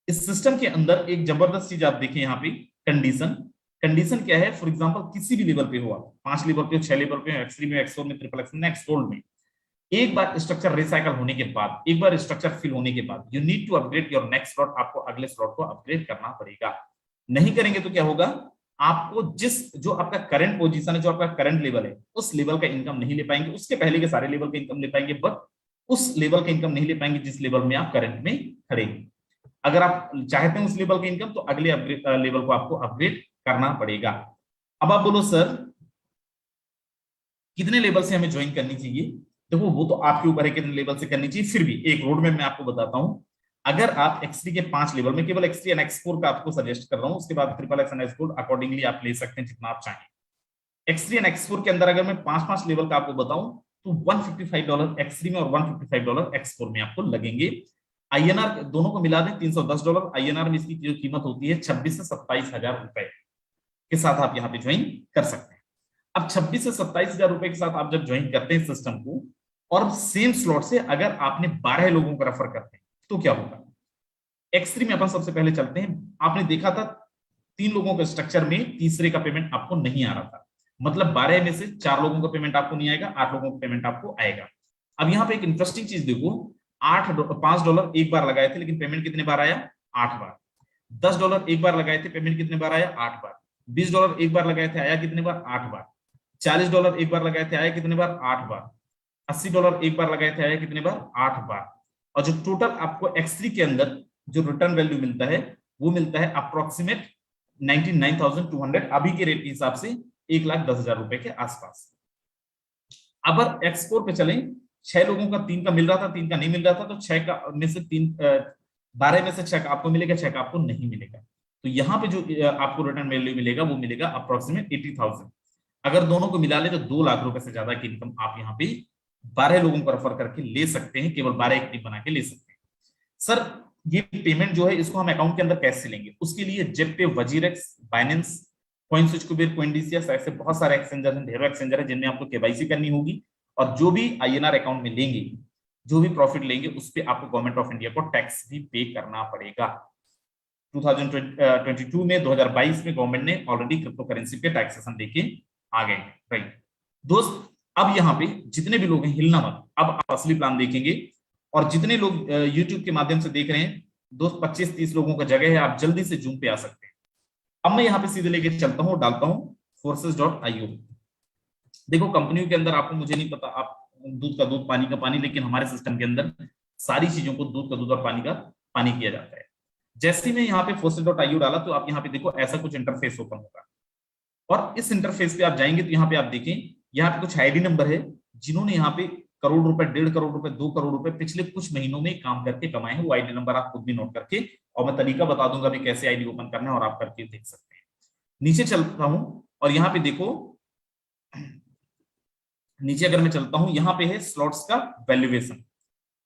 इस सिस्टम के अंदर एक जबरदस्त चीज आप देखें यहाँ पे, कंडीशन क्या है? फॉर एग्जांपल किसी भी लेवल पे हो आप, 5 लेवल पे हो, 6 लेवल पे हो, X3 में, X4 में, ट्रिपल एक्स में, एक्स गोल्ड में, एक बार स्ट्रक्चर रिसाइकल होने के बाद, एक बार स्ट्रक्चर फिल होने के बाद, you need to upgrade your next slot. आपको अगले स्लॉट को अपग्रेड करना पड़ेगा। नहीं करेंगे तो क्या होगा? आपको जो आपका करंट पोजीशन है, जो आपका करंट लेवल है, उस लेवल का इनकम नहीं ले पाएंगे। उसके पहले के सारे लेवल का इनकम ले पाएंगे, बट उस लेवल का इनकम नहीं ले पाएंगे जिस लेवल में आप करंट में खड़े हैं। अगर आप चाहते हैं उस लेवल का इनकम, तो अगले लेवल को आपको अपग्रेड करना पड़ेगा। अब आप बोलो सर कितने लेवल से हमें ज्वाइन करनी चाहिए? देखो वो तो आपके ऊपर है कितने लेवल से करनी चाहिए। फिर भी एक रोड मैप मैं आपको बताता हूं। अगर आप X3 के 5 लेवल में, केवल X3 और X4 का आपको सजेस्ट कर रहा हूं, उसके बाद triple x and x gold accordingly आप ले सकते हैं जितना आप चाहें। X3 और X4 के अंदर अगर मैं 5-5 लेवल का आपको बताऊं तो $155 X3 में और $155 X4 में आपको लगेंगे। INR दोनों को मिला दें $310। INR में इसकी जो कीमत होती है 26 से 27 हजार रुपए के साथ आप यहाँ पे ज्वाइन कर सकते हैं। अब 26 से 27 हजार रुपए के साथ आप जब ज्वाइन करते हैं सिस्टम को, और सेम स्लॉट से अगर आपने 12 लोगों को रेफर करते हैं तो क्या होगा? X3 में अपन सबसे पहले चलते हैं। आपने देखा था 3 लोगों के स्ट्रक्चर में तीसरे का पेमेंट आपको नहीं आ रहा था, मतलब 12 में से 4 लोगों का पेमेंट आपको नहीं आएगा, 8 लोगों का पेमेंट आपको आएगा। अब यहाँ पे एक इंटरेस्टिंग चीज देखो, $5 एक बार लगाए थे, लेकिन पेमेंट कितने बार आया? 8 बार। $10 एक बार लगाए थे, पेमेंट कितने बार आया? 8 बार। $20 एक बार लगाए थे, आया कितने बार? 8 बार। $40 एक बार लगाए थे, आया कितने बार? 8 बार। $80 एक बार लगाए थे, आया कितने बार? 8 बार। और जो टोटल आपको X3 के अंदर जो रिटर्न वैल्यू मिलता है वो मिलता है अप्रोक्सीमेट 99,200, अभी के रेट के हिसाब से 1,10,000 रुपए के आसपास। अगर X4 पे चलें 6 लोगों का 3 का मिल रहा था, 3 का नहीं मिल रहा था, तो 6 का में से 3 12 में से 6 का आपको मिलेगा, 6 का आपको नहीं मिलेगा। तो यहाँ पे जो आपको रिटर्न वैल्यू मिलेगा वो मिलेगा अप्रोक्सीमेट 80,000। अगर दोनों को मिला ले तो 2 लाख रुपए से ज्यादा की इनकम आप यहाँ पे 12 लोगों को रेफर करके ले सकते हैं, केवल 12 एक टीम बना के ले सकते हैं। सर ये पेमेंट जो है इसको हम अकाउंट के अंदर कैसे लेंगे? उसके लिए जेपे, वजीरेक्स, बाइनेंस, कॉइनस्विचकुबेर, कोइनडीसियस, ऐसे बहुत सारे एक्सचेंजर हैं, ढेरों एक्सचेंजर है जिनमें आपको केवाईसी करनी होगी। और जो भी आईएनआर अकाउंट में लेंगे, जो भी प्रॉफिट लेंगे, उस पर आपको गवर्नमेंट ऑफ इंडिया को टैक्स भी पे करना पड़ेगा। 2022 में 2022 में गवर्नमेंट ने ऑलरेडी क्रिप्टो करेंसी पे टैक्सेशन देके आ गए। राइट दोस्त, अब यहाँ पे जितने भी लोग हैं हिलना मत, अब आप असली प्लान देखेंगे। और जितने लोग यूट्यूब के माध्यम से देख रहे हैं दोस्त, 25-30 लोगों का जगह है, आप जल्दी से जूम पे आ सकते हैं। अब मैं यहाँ पे सीधे लेके चलता हूँ, डालता हूँ forces.io। देखो कंपनियों के अंदर आपको, मुझे नहीं पता, आप दूध का दूध पानी का पानी, लेकिन हमारे सिस्टम के अंदर सारी चीजों को दूध का दूध और पानी का पानी किया जाता है। जैसे मैं यहाँ पे forces.io डाला तो आप यहाँ पे देखो ऐसा कुछ इंटरफेस ओपन होगा। और इस इंटरफेस पे आप जाएंगे तो यहाँ पे आप देखें, यहाँ पे कुछ आईडी नंबर है जिन्होंने यहाँ पे करोड़ रुपए, 1.5 करोड़ रुपए, 2 करोड़ रुपए पिछले कुछ महीनों में काम करके कमाए हैं। वो आईडी नंबर आप खुद भी नोट करके, और मैं तरीका बता दूंगा भी कैसे आईडी ओपन करना है, और आप करके देख सकते हैं। नीचे चलता हूं और यहाँ पे देखो, नीचे अगर मैं चलता हूं, यहाँ पे है स्लॉट्स का वैल्यूएशन।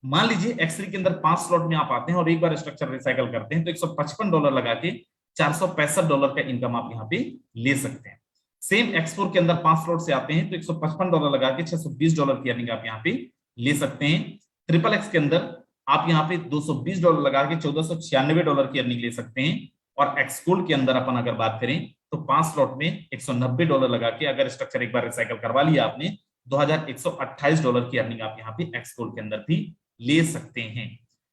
मान लीजिए एक्स3 के अंदर 5 स्लॉट में आप आते हैं और एक बार स्ट्रक्चर रिसाइकल करते हैं तो $155 लगा के $465 का इनकम आप यहाँ पे ले सकते हैं। सेम एक्स4 के अंदर 5 स्लॉट से आते हैं तो $155 लगा के $620 की अर्निंग आप यहाँ पे ले सकते हैं। ट्रिपल एक्स के अंदर आप यहाँ पे $220 लगा के $1496 की अर्निंग ले सकते हैं। और एक्सगोल्ड के अंदर अपन अगर बात करें तो 5 स्लॉट में $190 लगा के अगर स्ट्रक्चर एक बार रिसाइकल करवा लिया आपने, $2128 की अर्निंग आप यहाँ पे एक्सगोल्ड के अंदर भी ले सकते हैं।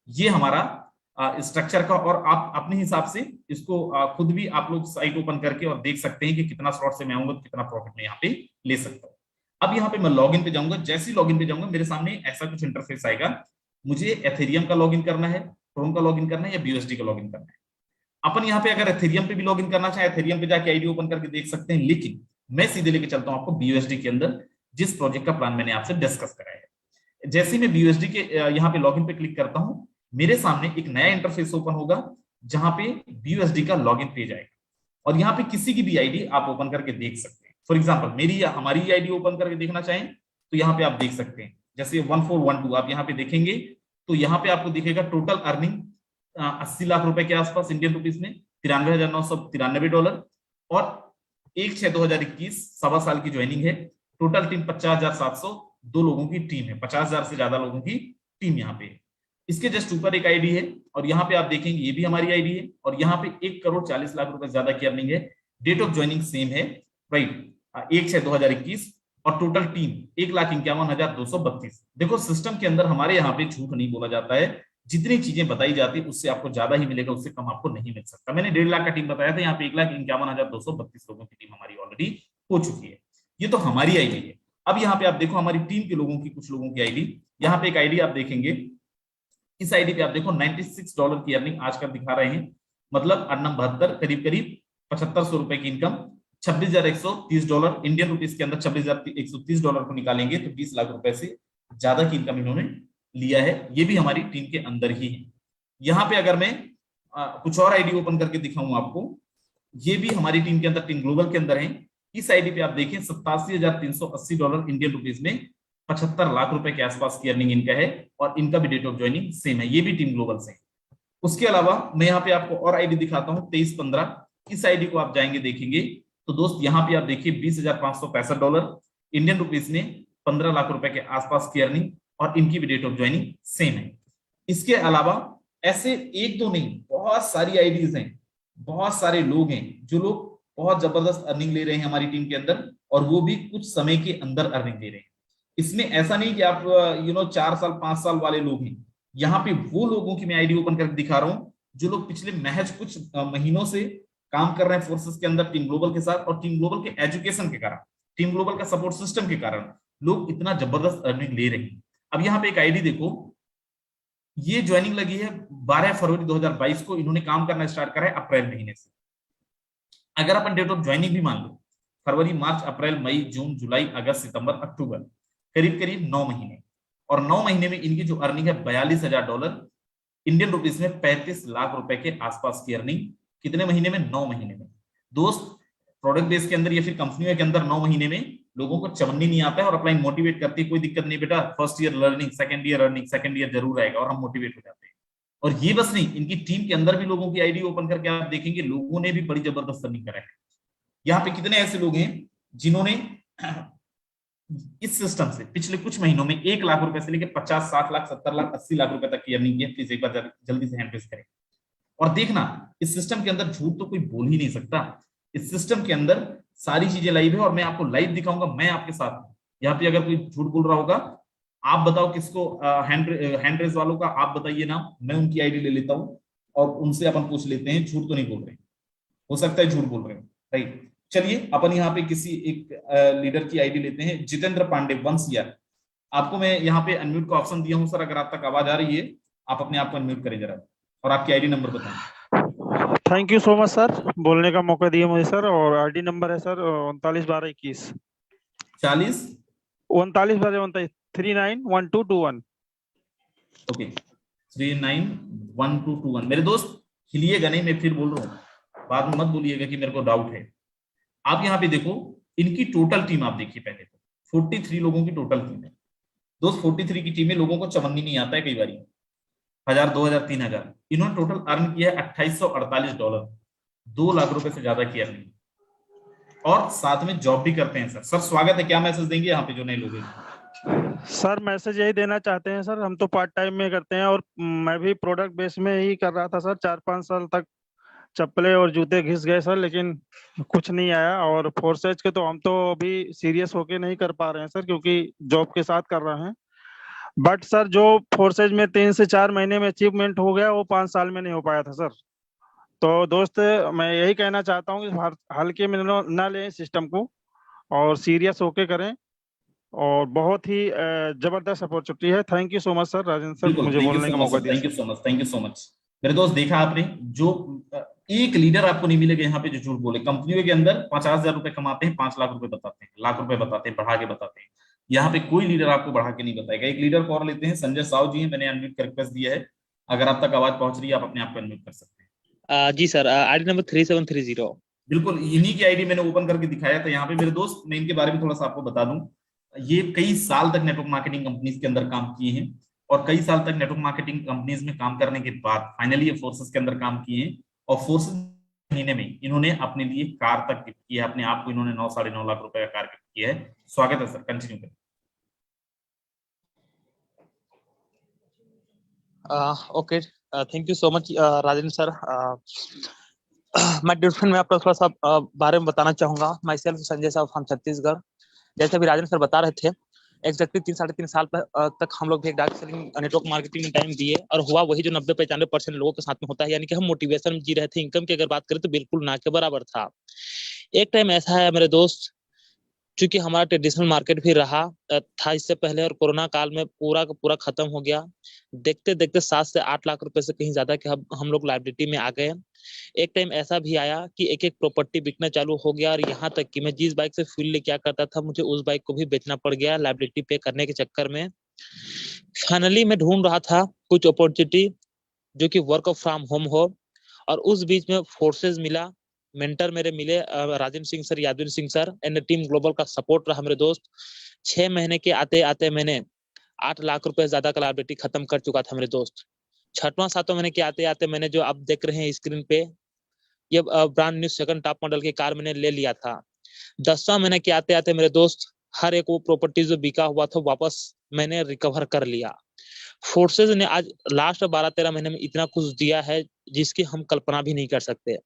ये हमारा स्ट्रक्चर का, और आप अपने हिसाब से इसको खुद भी आप लोग साइट ओपन करके और देख सकते हैं कि कितना स्लॉट से मैं आऊंगा, कितना प्रॉफिट मैं यहाँ पे ले सकता हूँ। अब यहाँ पे मैं लॉगिन पे जाऊंगा। जैसे ही लॉगिन पे जाऊंगा मेरे सामने ऐसा कुछ इंटरफेस आएगा। मुझे एथेरियम का लॉगिन करना है, ट्रोन का लॉगिन करना है, या बीयूएसडी का लॉगिन करना है। अपन यहाँ पे अगर एथेरियम पे भी लॉगिन करना चाहे, एथेरियम पे जाके आईडी ओपन करके देख सकते हैं, लेकिन मैं सीधे लेके चलता हूँ आपको बीयूएसडी के अंदर, जिस प्रोजेक्ट का प्लान मैंने आपसे डिस्कस कराया है। जैसे ही मैं बीयूएसडी के यहाँ पे लॉगिन पे क्लिक करता हूँ, मेरे सामने एक नया इंटरफेस ओपन होगा जहां पे बीयूएसडी का लॉगिन पेज आएगा। और यहाँ पे किसी की भी आईडी आप ओपन करके देख सकते हैं। फॉर एग्जांपल मेरी या हमारी आईडी ओपन करके देखना चाहें तो यहाँ पे आप देख सकते हैं। जैसे 1412 आप यहाँ पे देखेंगे तो यहाँ पे आपको दिखेगा टोटल अर्निंग 80 लाख रुपए के आसपास इंडियन रुपीज में, $93,993। और 1/6/2021 सवा साल की ज्वाइनिंग है। टोटल टीम 50,702 लोगों की टीम है, 50,000 से ज्यादा लोगों की टीम यहाँ पे। इसके जस्ट ऊपर एक आईडी है और यहाँ पे आप देखेंगे ये भी हमारी आईडी है, और यहाँ पे 1,40,00,000 रुपए ज्यादा की अर्निंग है। डेट ऑफ ज्वाइनिंग सेम है, राइट, 1/6/2021। और टोटल टीम 1,51,232। देखो सिस्टम के अंदर हमारे यहाँ पे झूठ नहीं बोला जाता है। जितनी चीजें बताई जाती है उससे आपको ज्यादा ही मिलेगा, उससे कम आपको नहीं मिल सकता। मैंने 1.5 लाख का टीम बताया था, यहाँ पे 1,51,232 लोगों की टीम हमारी ऑलरेडी हो चुकी है। ये तो हमारी आईडी है। अब यहाँ पे आप देखो हमारी टीम के लोगों की, कुछ लोगों की आईडी, यहाँ पे एक आईडी आप देखेंगे। इस आईडी पे आप देखो $96 की अर्निंग आज का दिखा रहे हैं, मतलब 72 करीब करीब $7,500 की इनकम, $26,130 इंडियन रुपीस के अंदर $26,130 को निकालेंगे तो 20 लाख रुपए से ज्यादा की इनकम इन्होंने लिया है। ये भी हमारी टीम के अंदर ही है। यहाँ पे अगर मैं कुछ और आईडी ओपन करके दिखाऊं आपको, ये भी हमारी टीम के अंदर, टीम ग्लोबल के अंदर है। इस आईडी पे आप देखें $87,380 इंडियन रुपीस में 75 लाख रुपए के आसपास की अर्निंग इनका है, और इनका भी डेट ऑफ ज्वाइनिंग सेम है। ये भी टीम ग्लोबल से। उसके अलावा मैं यहाँ पे आपको और आईडी दिखाता हूँ 2315। इस आईडी को आप जाएंगे देखेंगे तो दोस्त यहाँ पे आप देखिए $20,565 इंडियन रुपीस में 15 लाख रुपए के आसपास की अर्निंग, और इनकी भी डेट ऑफ ज्वाइनिंग सेम है। इसके अलावा ऐसे एक दो नहीं, बहुत सारी आईडीज हैं, बहुत सारे लोग हैं जो लोग बहुत जबरदस्त अर्निंग ले रहे हैं हमारी टीम के अंदर, और वो भी कुछ समय के अंदर अर्निंग ले रहे हैं। इसमें ऐसा नहीं कि आप 4 साल 5 साल वाले लोग हैं। यहाँ पे वो लोगों की मैं आईडी ओपन करके दिखा रहा हूँ जो लोग पिछले महज कुछ महीनों से काम कर रहे हैं फोर्सेस के अंदर टीम ग्लोबल के साथ, और टीम ग्लोबल के एजुकेशन के कारण, टीम ग्लोबल का सपोर्ट सिस्टम के कारण लोग इतना जबरदस्त अर्निंग ले रहे हैं। अब यहाँ पे एक आईडी देखो, ये ज्वाइनिंग लगी है 12 फरवरी 2022 को, इन्होंने काम करना स्टार्ट करा है अप्रैल महीने से। अगर अपन डेट ऑफ ज्वाइनिंग भी मान लो, फरवरी, मार्च, अप्रैल, मई, जून, जुलाई, अगस्त, सितंबर, अक्टूबर, करीब करीब 9 महीने। और 9 महीने में इनकी जो अर्निंग है $42,000, इंडियन रुपीस में 35 लाख रुपए के आसपास की अर्निंग। कितने महीने में? 9 महीने में। दोस्त, प्रोडक्ट बेस के अंदर या फिर कंपनियों के अंदर 9 महीने में लोगों को चवन्नी नहीं आता है, और अपलाइन मोटिवेट करती है, कोई दिक्कत नहीं बेटा, first year learning, second year earning, second year जरूर आएगा, और हम मोटिवेट हो जाते हैं। और ये बस नहीं, इनकी टीम के अंदर भी लोगों की आईडी ओपन करके आप देखेंगे, लोगों ने भी बड़ी जबरदस्त अर्निंग करा है। यहाँ पे कितने ऐसे लोग हैं जिन्होंने इस सिस्टम से पिछले कुछ महीनों में 1 लाख रुपए से लेकर 50, 60 लाख, 70 लाख, 80 लाख रुपए तक की अर्निंग की है? प्लीज एक बार जल्दी से हैंड रेज करें। और देखना, इस सिस्टम के अंदर झूठ तो कोई बोल ही नहीं सकता। इस सिस्टम के अंदर सारी चीजें लाइव है, और मैं आपको लाइव दिखाऊंगा, मैं आपके साथ हूं। यहाँ पे अगर कोई झूठ बोल रहा होगा, आप बताओ किसको, हैंड रेज वालों का आप बताइए नाम, मैं उनकी आईडी ले लेता हूँ और उनसे अपन पूछ लेते हैं झूठ तो नहीं बोल रहे। हो सकता है झूठ बोल रहे हो, राइट। चलिए अपन यहाँ पे किसी एक लीडर की आईडी लेते हैं, जितेंद्र पांडे, वंस ईयर। आपको मैं यहाँ पे अनम्यूट का ऑप्शन दिया हूँ सर, अगर आप तक आवाज आ रही है आप अपने आप को अनम्यूट करें जरा, और आपकी आईडी नंबर बताएं। Thank you so much sir, बोलने का मौका दिया मुझे सर। और आईडी नंबर है सर 391221 40 3912 391221। ओके, 391221। मेरे दोस्त हिलिएगा नहीं, मैं फिर बोल रहा हूँ, बाद में मत बोलिएगा कि मेरे को डाउट है। आप यहाँ पे देखो, इनकी टोटल टीम आप देखिए, पहले तो 43 लोगों की टोटल टीम है दोस्त। 43 की टीम में लोगों को चवन्नी नहीं आता है कई बार, 1000, 2000, 3000। इन्होंने टोटल अर्न किया है $2848, 2 लाख रुपए से ज्यादा की अर्निंग, और साथ में जॉब भी करते हैं। सर स्वागत है, क्या मैसेज देंगे यहाँ पे जो नए लोग हैं? सर मैसेज यही देना चाहते हैं सर, हम तो पार्ट टाइम में करते हैं, और मैं भी प्रोडक्ट बेस में ही कर रहा था सर। 4-5 साल तक चप्पलें और जूते घिस गए सर, लेकिन कुछ नहीं आया। और फोर्सेज के तो हम तो अभी सीरियस होके नहीं कर पा रहे हैं सर, क्योंकि जॉब के साथ कर रहे हैं। बट सर जो फोर्सेज में 3 से 4 महीने में अचीवमेंट हो गया, वो 5 साल में नहीं हो पाया था सर। तो दोस्त मैं यही कहना चाहता हूँ कि हल्के में ना लें सिस्टम को, और सीरियस होके करें। और बहुत ही जबरदस्त अपॉर्चुनिटी है। Thank you so much sir, Rajendra sir, मुझे बोलने का मौका दिया। Thank you so much, thank you so much. मेरे दोस्त देखा आपने, जो एक लीडर आपको नहीं मिलेगा यहाँ पे जो झूठ बोले। कंपनियों के अंदर 50,000 रुपए कमाते हैं, 5 लाख रुपए बताते हैं, लाख रुपए बताते हैं, बढ़ा के बताते हैं। यहाँ पे कोई लीडर आपको बढ़ा के नहीं बताएगा। एक लीडर कॉल लेते हैं, संजय साहु जी हैं, मैंने अनम्यूट कर रिक्वेस्ट दिया है, अगर आप तक आवाज पहुंच रही है आप अपने आप को अनम्यूट कर सकते हैं। जी सर, आईडी नंबर 3730। बिल्कुल, इन्हीं की आईडी मैंने ओपन करके दिखाया था यहाँ पे। मेरे दोस्त, मैं इनके बारे में थोड़ा सा आपको बता दूं, ये कई साल तक नेटवर्क मार्केटिंग कंपनीज के अंदर काम किए हैं, और कई साल तक नेटवर्क मार्केटिंग कंपनीज में काम करने के बाद फाइनली ये फोर्सेस के अंदर काम किए हैं। और फोर्सेस महीने में इन्होंने अपने लिए कार तक गिफ्ट किया है, अपने आप को इन्होंने 9-9.5 लाख रुपए का कार गिफ्ट किया है। स्वागत है सर, कंटिन्यू करें। Okay, thank you so much Rajendra sir. मैं डिस्क्रिप्शन में आपको थोड़ा सा बारे में बताना चाहूंगा। माई सेल्फ संजय साहब फ्रॉम छत्तीसगढ़। जैसे अभी राजेंद्र सर बता रहे थे, एग्जैक्टली 3-3.5 साल तक हम लोग भी एक डायरेक्ट सेलिंग नेटवर्क मार्केटिंग में टाइम दिए, और हुआ वही जो 90-95% लोगों के साथ में होता है, यानी कि हम मोटिवेशन में जी रहे थे। इनकम की अगर बात करें तो बिल्कुल ना के बराबर था। एक टाइम ऐसा है मेरे दोस्त, चूंकि हमारा ट्रेडिशनल मार्केट भी रहा था इससे पहले, और कोरोना काल में पूरा का पूरा खत्म हो गया। देखते देखते 7 से 8 लाख रुपए से कहीं ज्यादा के हम लोग लायबिलिटी में आ गए। एक टाइम ऐसा भी आया कि एक प्रॉपर्टी बिकना चालू हो गया, और यहाँ तक कि मैं जिस बाइक से फील्ड ले क्या करता था, मुझे उस बाइक को भी बेचना पड़ गया लायबिलिटी पे करने के चक्कर में। फाइनली मैं ढूंढ रहा था कुछ अपॉर्चुनिटी जो कि वर्क फ्रॉम होम हो, और उस बीच में फोर्सेज मिला, मेंटर मेरे मिले, Rajendra Singh sir, Yadav Singh sir, and team global का सपोर्ट रहा मेरे दोस्त। 6 महीने के आते आते मैंने 8 लाख रुपए ज्यादा का लायबिलिटी खत्म कर चुका था मेरे दोस्त। 6वां-7वां महीने के आते आते मैंने जो आप देख रहे हैं स्क्रीन पे, ये brand new second top model की कार मैंने ले लिया था। 10वां महीने के आते आते मेरे दोस्त, हर एक वो प्रॉपर्टी जो बिका हुआ था वापस मैंने रिकवर कर लिया। फोर्सेज ने आज लास्ट 12-13 महीने में इतना कुछ दिया है जिसकी हम कल्पना भी नहीं कर सकते।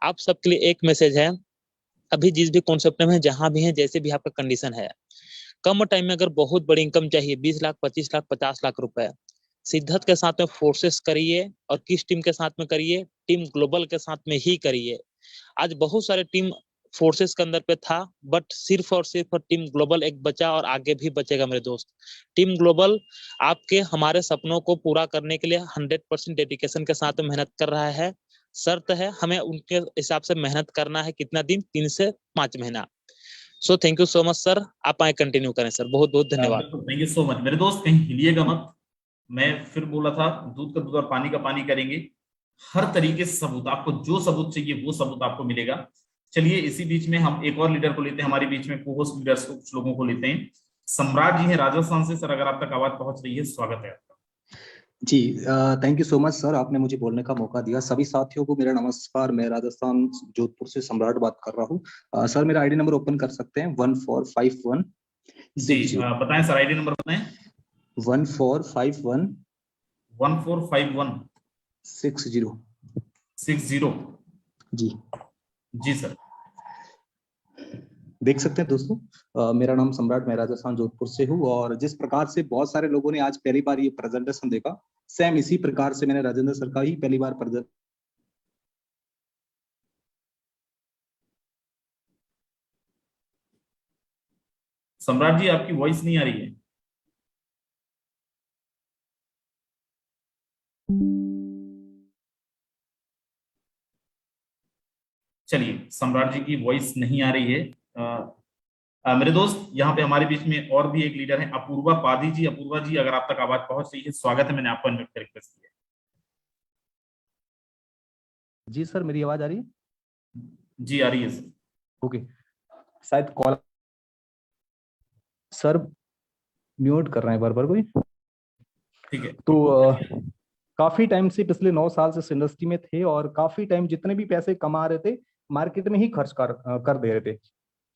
आप सबके लिए एक मैसेज है, अभी जिस भी कॉन्सेप्ट में जहां भी है, जैसे भी आपका कंडीशन है, कम टाइम में अगर बहुत बड़ी इनकम चाहिए, 20 लाख, 25 लाख, 50 लाख रुपए, सिद्धत के साथ में फोर्सेस करिए। और किस टीम के साथ में करिए? टीम ग्लोबल के साथ में ही करिए। आज बहुत सारे टीम फोर्सेस के अंदर पे था, बट सिर्फ और सिर्फ टीम ग्लोबल एक बचा, और आगे भी बचेगा मेरे दोस्त। टीम ग्लोबल आपके हमारे सपनों को पूरा करने के लिए 100% डेडिकेशन के साथ मेहनत कर रहा है। शर्त है हमें उनके हिसाब से मेहनत करना है। कितना दिन? 3 से 5 महीना। So thank you so much sir, आप आए कंटिन्यू करें सर, बहुत बहुत धन्यवाद। थैंक यू सो मच मेरे दोस्त, कहीं हिलिएगा मत। मैं फिर बोला था, दूध का दूध और पानी का पानी करेंगे। हर तरीके से सबूत, आपको जो सबूत चाहिए वो सबूत आपको मिलेगा। चलिए इसी बीच में हम एक और लीडर को लेते हैं, हमारे बीच में को-होस्ट लीडर्स को, कुछ लोगों को लेते हैं। सम्राट जी हैं राजस्थान से। सर अगर आप तक आवाज पहुंच रही है, स्वागत है आपका। जी, thank you so much sir, आपने मुझे बोलने का मौका दिया। सभी साथियों को मेरा नमस्कार। मैं राजस्थान जोधपुर से सम्राट बात कर रहा हूँ। सर मेरा आईडी नंबर ओपन कर सकते हैं 1451 जी बताएं सर, आईडी नंबर बताएं। 1451 1451 60 जी जी सर। देख सकते हैं दोस्तों, मेरा नाम सम्राट, मैं राजस्थान जोधपुर से हूँ। और जिस प्रकार से बहुत सारे लोगों ने आज पहली बार ये प्रेजेंटेशन देखा, सेम इसी प्रकार से मैंने राजेंद्र सर का ही पहली बार प्रेजेंट। सम्राट जी आपकी वॉइस नहीं आ रही है। चलिए, सम्राट जी की वॉइस नहीं आ रही है। मेरे दोस्त, यहाँ पे हमारे बीच में और भी एक लीडर है, अपूर्वा पादी जी। अपूर्वा जी अगर आप तक आवाज पहुंच रही है, स्वागत है, मैंने आपको इनवाइट कर रिक्वेस्ट किया। जी सर, मेरी आवाज आ रही है? जी आ रही है सर। ओके, शायद कॉल सर म्यूट कर रहे हैं बार बार कोई। ठीक है। तो काफी टाइम से, पिछले 9 साल से इस इंडस्ट्री में थे और काफी टाइम जितने भी पैसे कमा रहे थे मार्केट में ही खर्च कर दे रहे थे।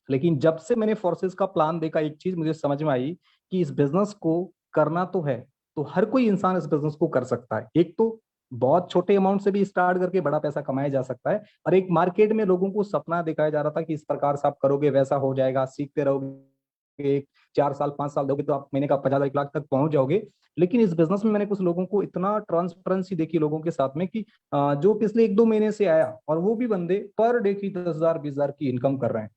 लेकिन जब से मैंने फोर्सेस का प्लान देखा, एक चीज मुझे समझ में आई कि इस बिजनेस को करना तो है, तो हर कोई इंसान इस बिजनेस को कर सकता है। एक तो बहुत छोटे अमाउंट से भी स्टार्ट करके बड़ा पैसा कमाया जा सकता है, और एक मार्केट में लोगों को सपना दिखाया जा रहा था कि इस प्रकार से आप करोगे वैसा हो जाएगा, सीखते रहोगे, 4 साल 5 साल दोगे तो आप महीने का 50 लाख तक पहुंच जाओगे। लेकिन इस बिजनेस में मैंने कुछ लोगों को इतना ट्रांसपेरेंसी देखी लोगों के साथ में कि जो पिछले 1-2 महीने से आया, और वो भी बंदे पर डे की 10,000 20,000 की इनकम कर रहे हैं।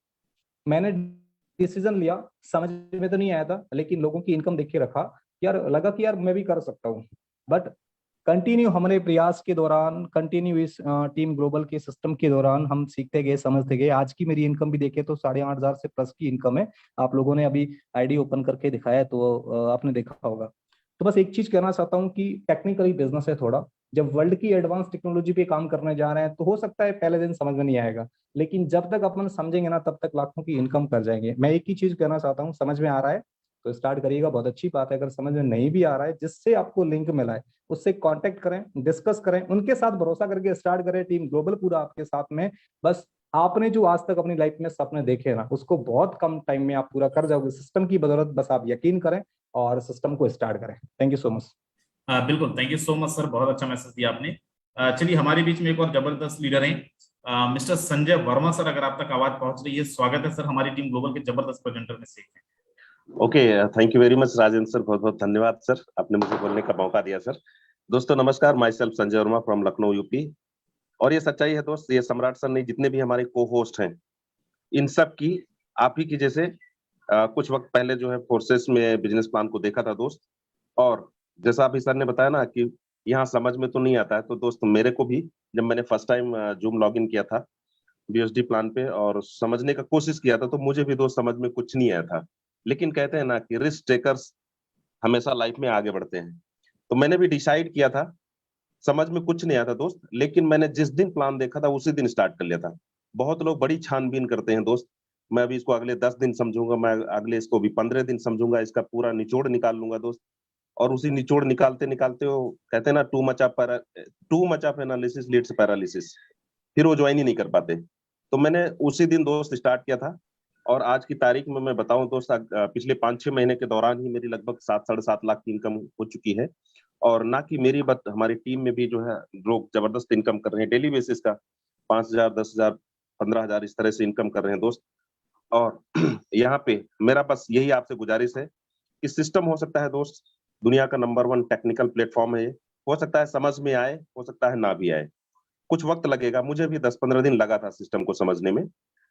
मैंने डिसीजन लिया, समझ में तो नहीं आया था, लेकिन लोगों की इनकम देख के रखा, यार लगा कि यार मैं भी कर सकता हूँ। बट कंटिन्यू हमारे प्रयास के दौरान, कंटिन्यू इस टीम ग्लोबल के सिस्टम के दौरान हम सीखते गए, समझते गए। आज की मेरी इनकम भी देखे तो 8,500 से प्लस की इनकम है। आप लोगों ने अभी आईडी ओपन करके दिखाया तो आपने देखा होगा। तो बस एक चीज कहना चाहता हूँ कि टेक्निकली बिजनेस है थोड़ा। जब वर्ल्ड की एडवांस टेक्नोलॉजी पे काम करने जा रहे हैं तो हो सकता है पहले दिन समझ में नहीं आएगा, लेकिन जब तक अपन समझेंगे ना तब तक लाखों की इनकम कर जाएंगे। मैं एक ही चीज कहना चाहता हूँ, समझ में आ रहा है तो स्टार्ट करिएगा, बहुत अच्छी बात है। अगर समझ में नहीं भी आ रहा है, जिससे आपको लिंक मिला है उससे कांटेक्ट करें, डिस्कस करें, उनके साथ भरोसा करके स्टार्ट करें। टीम ग्लोबल पूरा आपके साथ में। बस आपने जो आज तक अपनी लाइफ में सपने देखे ना, उसको बहुत कम टाइम में आप पूरा कर जाओगे सिस्टम की बदौलत। बस आप यकीन करें और सिस्टम को स्टार्ट करें। Thank you so much. बिल्कुल, thank you so much sir, बहुत अच्छा मैसेज दिया आपने। चलिए हमारे बीच में एक और जबरदस्त लीडर हैं, मिस्टर संजय वर्मा। सर अगर आप तक आवाज पहुंच रही है, स्वागत है सर, हमारी टीम ग्लोबल के जबरदस्त प्रेजेंटर में से एक हैं। Okay, thank you very much Rajendra sir, बहुत बहुत धन्यवाद सर, आपने मुझे बोलने का मौका दिया सर। दोस्तों नमस्कार, my self Sanjay Verma from Lucknow UP. और ये सच्चाई है दोस्त, ये सम्राट सर ने जितने भी हमारे को होस्ट हैं, इन सब की आप ही की जैसे कुछ वक्त पहले जो है फोर्सेस में बिजनेस प्लान को देखा था दोस्त। और जैसा अभी सर ने बताया ना कि यहाँ समझ में तो नहीं आता है, तो दोस्त मेरे को भी जब मैंने first time zoom log in किया था बीएसडी प्लान पे और समझने का कोशिश किया था, तो मुझे भी दोस्त समझ में कुछ नहीं आया था। लेकिन कहते हैं ना कि रिस्क टेकर्स हमेशा लाइफ में आगे बढ़ते हैं। तो मैंने भी डिसाइड किया था, समझ में कुछ नहीं आता दोस्त, लेकिन मैंने जिस दिन प्लान देखा था उसी दिन स्टार्ट कर लिया था। बहुत लोग बड़ी छानबीन करते हैं दोस्त, मैं अभी इसको अगले 10 दिन समझूंगा, मैं अगले इसको भी 15 दिन समझूंगा, इसका पूरा निचोड़ निकाल लूंगा दोस्त। और उसी निचोड़ निकालते निकालते वो कहते हैं ना too much of analysis leads paralysis, फिर वो ज्वाइन ही नहीं कर पाते। तो मैंने उसी दिन दोस्त स्टार्ट किया था। और आज की तारीख में मैं बताऊं दोस्त, पिछले 5-6 महीने के दौरान ही मेरी लगभग 7-7.5 लाख की इनकम हो चुकी है। और ना कि मेरी, बट हमारी टीम में भी जो है लोग जबरदस्त इनकम कर रहे हैं डेली बेसिस का, 5,000 10,000 15,000 इस तरह से इनकम कर रहे हैं दोस्त। और यहाँ पे मेरा बस यही आपसे गुजारिश है कि सिस्टम हो सकता है दोस्त दुनिया का नंबर 1 टेक्निकल प्लेटफॉर्म है, हो सकता है समझ में आए, हो सकता है ना भी आए, कुछ वक्त लगेगा। मुझे भी 10-15 दिन लगा था सिस्टम को समझने में,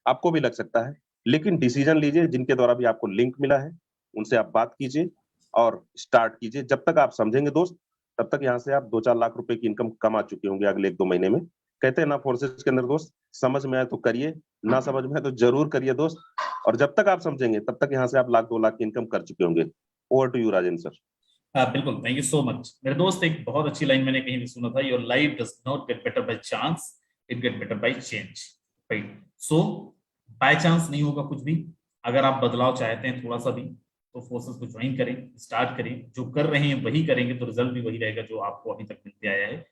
आपको भी लग सकता है। लेकिन डिसीजन लीजिए, जिनके द्वारा भी आपको लिंक मिला है उनसे आप बात कीजिए और स्टार्ट कीजिए। जब तक आप समझेंगे दोस्त, तब तक यहाँ से आप 2-4 लाख रुपए की इनकम कमा चुके होंगे अगले 1-2 महीने में। कहते हैं ना फोर्सेस के अंदर दोस्त, समझ में आए तो करिए, ना समझ में आए तो जरूर करिए दोस्त। और जब तक आप समझेंगे तब तक यहाँ से आप 1-2 लाख की इनकम कर चुके होंगे। Over to you Rajendra sir. बिल्कुल, थैंक यू सो मच मेरे दोस्त। एक बहुत अच्छी लाइन मैंने कहीं भी सुना था, your life does not get better by chance, it get better by change, right? So by chance नहीं होगा कुछ भी। अगर आप बदलाव चाहते हैं थोड़ा सा भी, तो फोर्सेस को ज्वाइन करें, स्टार्ट करें। जो कर रहे हैं वही करेंगे तो रिजल्ट भी वही रहेगा जो आपको अभी तक मिलते आया है।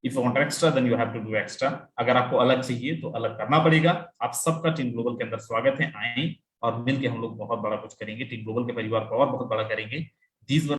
If you want extra then you have to do extra. अगर आपको अलग चाहिए तो अलग करना पड़ेगा। आप सबका टीम ग्लोबल के अंदर स्वागत है, आए और मिलकर हम लोग बहुत बड़ा कुछ करेंगे, टीम ग्लोबल के परिवार को और बहुत बड़ा करेंगे। These were